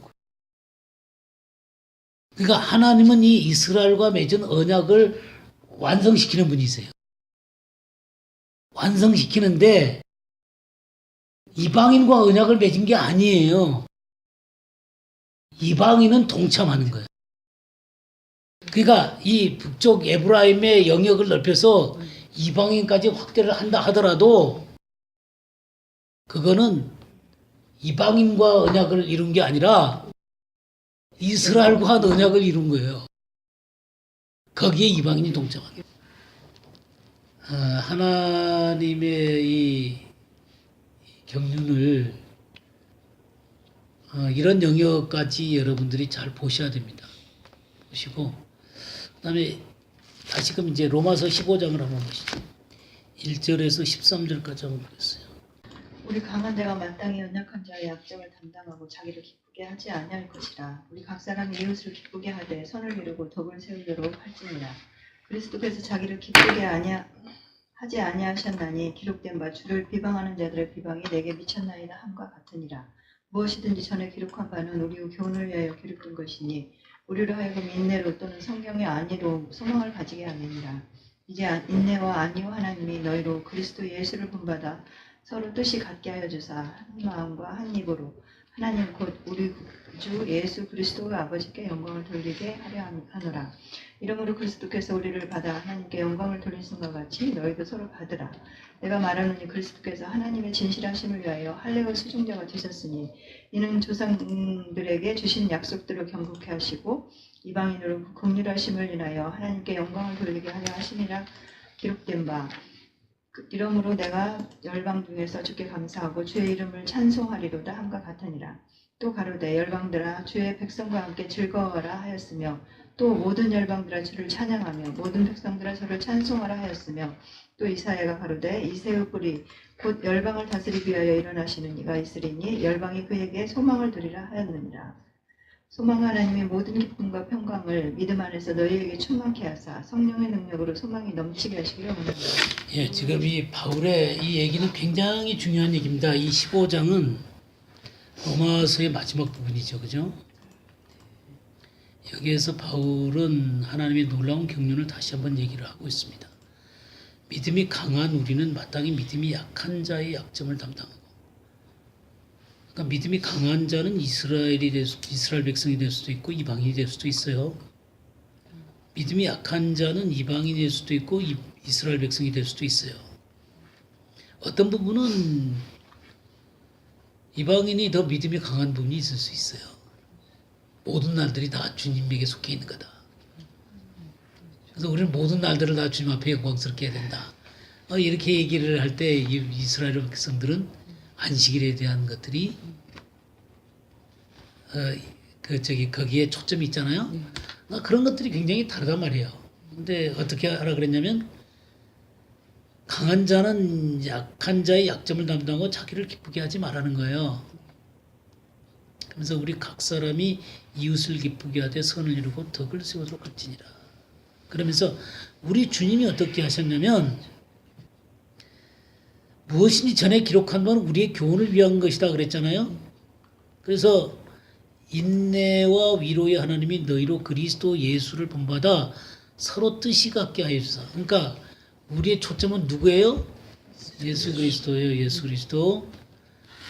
Speaker 1: 그러니까 하나님은 이 이스라엘과 맺은 언약을 완성시키는 분이세요. 완성시키는데 이방인과 언약을 맺은 게 아니에요. 이방인은 동참하는 거예요. 그러니까 이 북쪽 에브라임의 영역을 넓혀서 이방인까지 확대를 한다 하더라도 그거는 이방인과 언약을 이룬 게 아니라 이스라엘과 언약을 이룬 거예요. 거기에 이방인이 동참하게. 하나님의 이 경륜을 이런 영역까지 여러분들이 잘 보셔야 됩니다. 보시고 그다음에 다시금 이제 로마서 15장을 한번 보시죠. 1절에서 13절까지 한번 보겠어요.
Speaker 6: 우리 강한 자가 마땅히 연약한 자의 약점을 담당하고 자기를 기쁘게 하지 아니할 것이라. 우리 각 사람이 이웃을 기쁘게 하되 선을 이루고 덕을 세우도록 할지니라. 그리스도께서 자기를 기쁘게 하지 아니하셨나니 기록된 바 주를 비방하는 자들의 비방이 내게 미쳤나이다 함과 같으니라. 무엇이든지 전에 기록한 바는 우리 교훈을 위하여 기록된 것이니 우리로 하여금 인내로 또는 성경의 안위로 소망을 가지게 하느니라. 이제 인내와 안위와 하나님이 너희로 그리스도 예수를 본받아 서로 뜻이 같게 하여 주사 한 마음과 한 입으로 하나님 곧 우리 주 예수 그리스도가 아버지께 영광을 돌리게 하려 하노라. 이러므로 그리스도께서 우리를 받아 하나님께 영광을 돌리신 것 같이 너희도 서로 받으라. 내가 말하노니 그리스도께서 하나님의 진실하심을 위하여 할례의 수종자가 되셨으니 이는 조상들에게 주신 약속들을 경고케 하시고 이방인으로 긍휼하심을 인하여 하나님께 영광을 돌리게 하려 하심이라 기록된 바. 이러므로 내가 열방 중에서 주께 감사하고 주의 이름을 찬송하리로다 함과 같으니라. 또 가로되 열방들아 주의 백성과 함께 즐거워하라 하였으며 또 모든 열방들아 주를 찬양하며 모든 백성들아 저를 찬송하라 하였으며 또 이사야가 가로되 이새의 뿌리 곧 열방을 다스리기 위하여 일어나시는 이가 있으리니 열방이 그에게 소망을 두리라 하였느니라. 소망 하나님의 모든 기쁨과 평강을 믿음 안에서 너희에게 충만케 하사 성령의 능력으로 소망이 넘치게 하시기를 원합니다.
Speaker 1: 예, 지금 이 바울의 이 얘기는 굉장히 중요한 얘기입니다. 이 15장은 로마서의 마지막 부분이죠, 그죠? 여기에서 바울은 하나님의 놀라운 경륜을 다시 한번 얘기를 하고 있습니다. 믿음이 강한 우리는 마땅히 믿음이 약한 자의 약점을 담당하고, 그러니까 믿음이 강한 자는 이스라엘 백성이 될 수도 있고 이방인이 될 수도 있어요. 믿음이 약한 자는 이방인이 될 수도 있고 이스라엘 백성이 될 수도 있어요. 어떤 부분은 이방인이 더 믿음이 강한 부분이 있을 수 있어요. 모든 날들이 다 주님에게 속해 있는 거다. 그래서 우리는 모든 날들을 다 주님 앞에 영광스럽게 해야 된다. 이렇게 얘기를 할 때 이스라엘 백성들은 안식일에 대한 것들이 거기에 초점이 있잖아요. 그런 것들이 굉장히 다르단 말이에요. 근데 어떻게 하라 그랬냐면 강한 자는 약한 자의 약점을 담당하고 자기를 기쁘게 하지 말라는 거예요. 그래서 우리 각 사람이 이웃을 기쁘게 하되 선을 이루고 덕을 세우도록 할지니라. 그러면서 우리 주님이 어떻게 하셨냐면 무엇인지 전에 기록한 건 우리의 교훈을 위한 것이다 그랬잖아요. 그래서 인내와 위로의 하나님이 너희로 그리스도 예수를 본받아 서로 뜻이 같게 하여 주사. 그러니까 우리의 초점은 누구예요? 예수 그리스도예요. 예수 그리스도.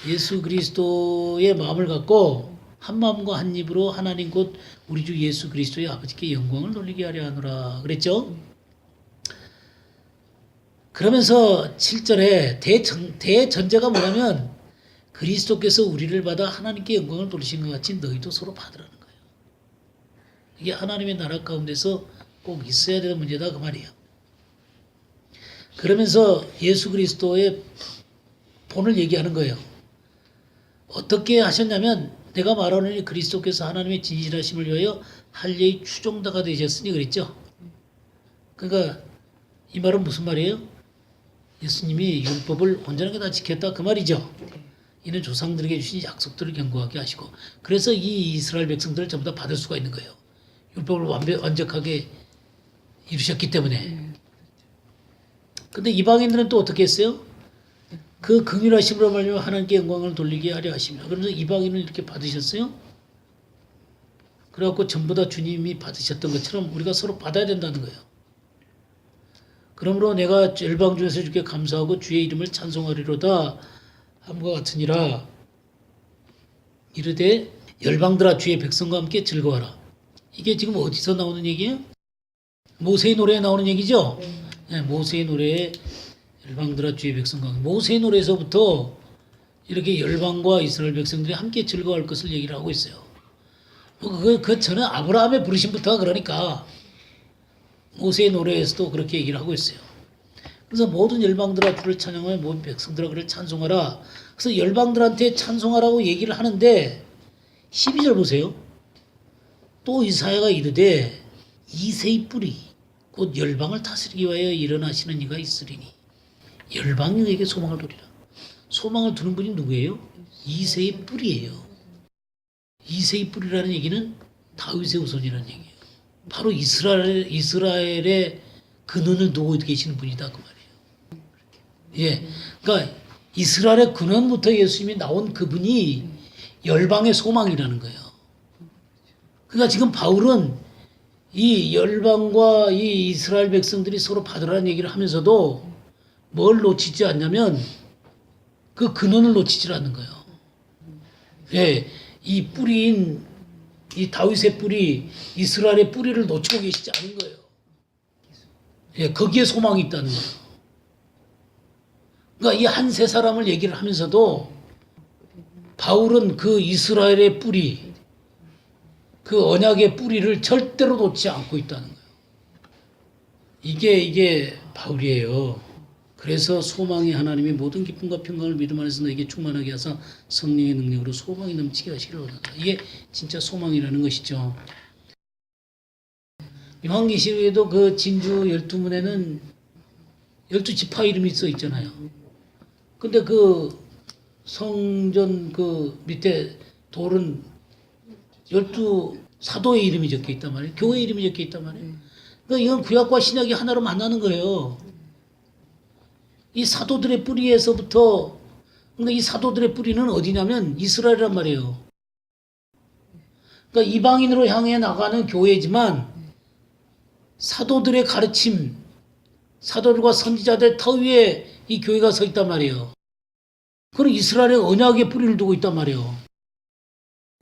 Speaker 1: 예수 그리스도의 마음을 갖고 한 마음과 한 입으로 하나님 곧 우리 주 예수 그리스도의 아버지께 영광을 돌리게 하려 하노라 그랬죠. 그러면서 7절에 대전제가 뭐냐면 그리스도께서 우리를 받아 하나님께 영광을 돌리신 것 같이 너희도 서로 받으라는 거예요. 이게 하나님의 나라 가운데서 꼭 있어야 되는 문제다 그 말이에요. 그러면서 예수 그리스도의 본을 얘기하는 거예요. 어떻게 하셨냐면 내가 말하노니 그리스도께서 하나님의 진실하심을 위하여 할례의 추종자가 되셨으니 그랬죠. 그러니까 이 말은 무슨 말이에요? 예수님이 율법을 온전하게 다 지켰다 그 말이죠. 이는 조상들에게 주신 약속들을 견고하게 하시고 그래서 이 이스라엘 백성들을 전부 다 받을 수가 있는 거예요. 율법을 완벽하게 이루셨기 때문에. 근데 이방인들은 또 어떻게 했어요? 그 긍휼하심으로 말미암아 하나님께 영광을 돌리게 하려 하시며 그러면서 이방인을 이렇게 받으셨어요. 그래갖고 전부 다 주님이 받으셨던 것처럼 우리가 서로 받아야 된다는 거예요. 그러므로 내가 열방 중에서 주께 감사하고 주의 이름을 찬송하리로다 함과 같으니라. 이르되 열방들아 주의 백성과 함께 즐거워하라. 이게 지금 어디서 나오는 얘기예요? 모세의 노래에 나오는 얘기죠? 네, 모세의 노래에 열방들아 주의 백성과 함께. 모세의 노래에서부터 이렇게 열방과 이스라엘 백성들이 함께 즐거워할 것을 얘기를 하고 있어요. 그 전에 아브라함의 부르심부터가 그러니까 모세의 노래에서도 그렇게 얘기를 하고 있어요. 그래서 모든 열방들아 주를 찬양하며 모든 백성들아 그를 찬송하라. 그래서 열방들한테 찬송하라고 얘기를 하는데 12절 보세요. 또 이사야가 이르되 이새의 뿌리 곧 열방을 다스리기 위하여 일어나시는 이가 있으리니 열방에게 소망을 두리라. 소망을 두는 분이 누구예요? 이새의 뿌리예요. 이새의 뿌리라는 얘기는 다윗의 후손이라는 얘기예요. 바로 이스라엘의 근원을 두고 계시는 분이다 그 말이에요. 예, 그러니까 이스라엘의 근원부터 예수님이 나온 그분이 열방의 소망이라는 거예요. 그러니까 지금 바울은 이 열방과 이 이스라엘 백성들이 서로 받으라는 얘기를 하면서도 뭘 놓치지 않냐면 그 근원을 놓치지 않는 거예요. 예, 이 뿌리인 이 다윗의 뿌리, 이스라엘의 뿌리를 놓치고 계시지 않은 거예요. 예, 거기에 소망이 있다는 거예요. 그러니까 이 한 세 사람을 얘기를 하면서도 바울은 그 이스라엘의 뿌리, 그 언약의 뿌리를 절대로 놓지 않고 있다는 거예요. 이게 바울이에요. 그래서 소망의 하나님이 모든 기쁨과 평강을 믿음 안에서 너에게 충만하게 하사 성령의 능력으로 소망이 넘치게 하시기를 원한다. 이게 진짜 소망이라는 것이죠. 요한계시록에도 그 진주 12문에는 12지파 이름이 써 있잖아요. 근데 그 성전 그 밑에 돌은 12사도의 이름이 적혀 있단 말이에요. 교회 이름이 적혀 있단 말이에요. 그러니까 이건 구약과 신약이 하나로 만나는 거예요. 이 사도들의 뿌리에서부터, 그러니까 이 사도들의 뿌리는 어디냐면 이스라엘이란 말이에요. 그러니까 이방인으로 향해 나가는 교회지만 사도들의 가르침, 사도들과 선지자들 터 위에 이 교회가 서 있단 말이에요. 그럼 이스라엘의 언약의 뿌리를 두고 있단 말이에요.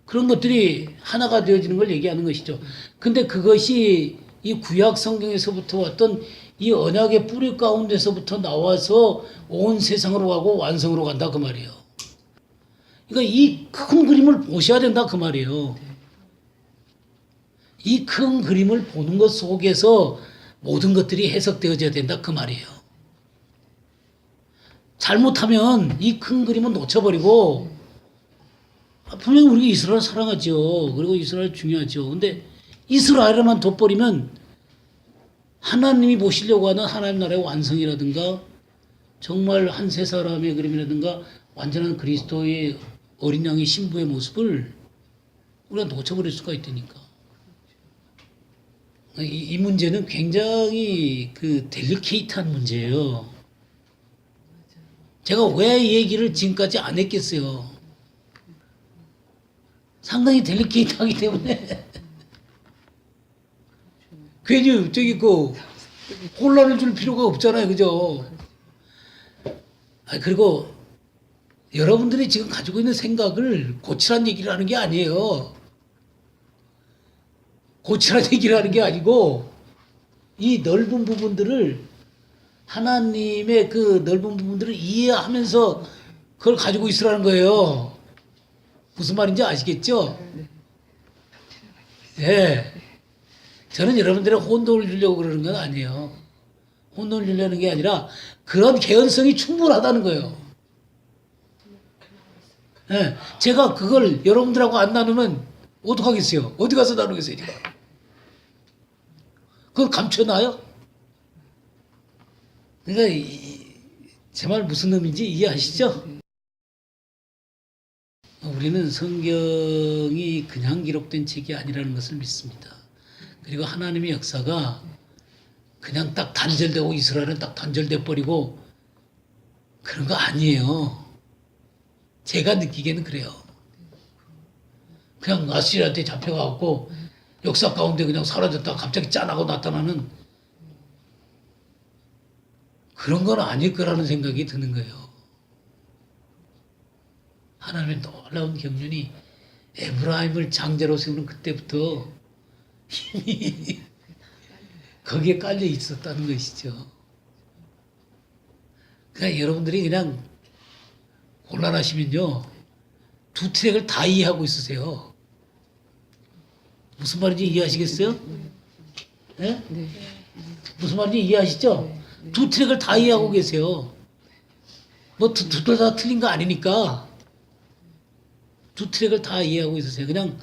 Speaker 1: 그런 것들이 하나가 되어지는 걸 얘기하는 것이죠. 근데 그것이 이 구약 성경에서부터 왔던 이 언약의 뿌리 가운데서부터 나와서 온 세상으로 가고 완성으로 간다 그 말이에요. 그러니까 이 큰 그림을 보셔야 된다 그 말이에요. 이 큰 그림을 보는 것 속에서 모든 것들이 해석되어져야 된다 그 말이에요. 잘못하면 이 큰 그림은 놓쳐버리고 분명히 우리가 이스라엘 사랑하죠. 그리고 이스라엘 중요하죠. 근데 이스라엘만 돋버리면 하나님이 보시려고 하는 하나님 나라의 완성이라든가 정말 한 세 사람의 그림이라든가 완전한 그리스도의 어린 양의 신부의 모습을 우리가 놓쳐버릴 수가 있다니까. 이 문제는 굉장히 그 델리케이트한 문제예요. 제가 왜 이 얘기를 지금까지 안 했겠어요. 상당히 델리케이트하기 때문에 괜히 저기 그 혼란을 줄 필요가 없잖아요, 그죠? 그리고 여러분들이 지금 가지고 있는 생각을 고치란 얘기를 하는 게 아니에요. 고치란 얘기를 하는 게 아니고 이 넓은 부분들을 하나님의 그 넓은 부분들을 이해하면서 그걸 가지고 있으라는 거예요. 무슨 말인지 아시겠죠? 예. 저는 여러분들의 혼돈을 주려고 그러는 건 아니에요. 혼돈을 주려는 게 아니라 그런 개연성이 충분하다는 거예요. 예. 제가 그걸 여러분들하고 안 나누면 어떡하겠어요? 어디 가서 나누겠어요, 제가? 그걸 감춰놔요? 그러니까 제 말 무슨 의미인지 이해하시죠? 우리는 성경이 그냥 기록된 책이 아니라는 것을 믿습니다. 그리고 하나님의 역사가 그냥 딱 단절되고 이스라엘은 딱 단절돼 버리고 그런 거 아니에요. 제가 느끼기에는 그래요. 그냥 아시리아한테 잡혀가고 역사 가운데 그냥 사라졌다가 갑자기 짠하고 나타나는 그런 건 아닐 거라는 생각이 드는 거예요. 하나님의 놀라운 경륜이 에브라임을 장자로 세우는 그때부터 힘이 거기에 깔려 있었다는 것이죠. 그러니까 여러분들이 그냥 곤란하시면요, 두 트랙을 다 이해하고 있으세요. 무슨 말인지 이해하시겠어요? 네? 무슨 말인지 이해하시죠? 두 트랙을 다 이해하고 계세요. 뭐 둘 다 틀린 거 아니니까 두 트랙을 다 이해하고 있으세요. 그냥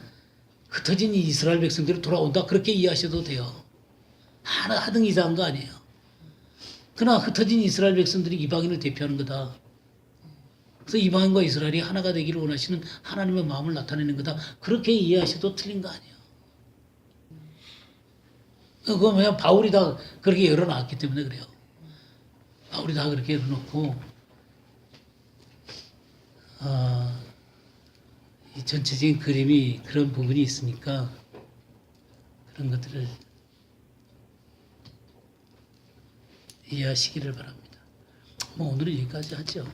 Speaker 1: 흩어진 이 이스라엘 백성들이 돌아온다 그렇게 이해하셔도 돼요. 하등 이상한 거 아니에요. 그러나 흩어진 이스라엘 백성들이 이방인을 대표하는 거다. 그래서 이방인과 이스라엘이 하나가 되기를 원하시는 하나님의 마음을 나타내는 거다. 그렇게 이해하셔도 틀린 거 아니에요. 그건 그냥 바울이 다 그렇게 열어놨기 때문에 그래요. 바울이 다 그렇게 열어놓고 이 전체적인 그림이 그런 부분이 있으니까 그런 것들을 이해하시기를 바랍니다. 뭐 오늘은 여기까지 하죠.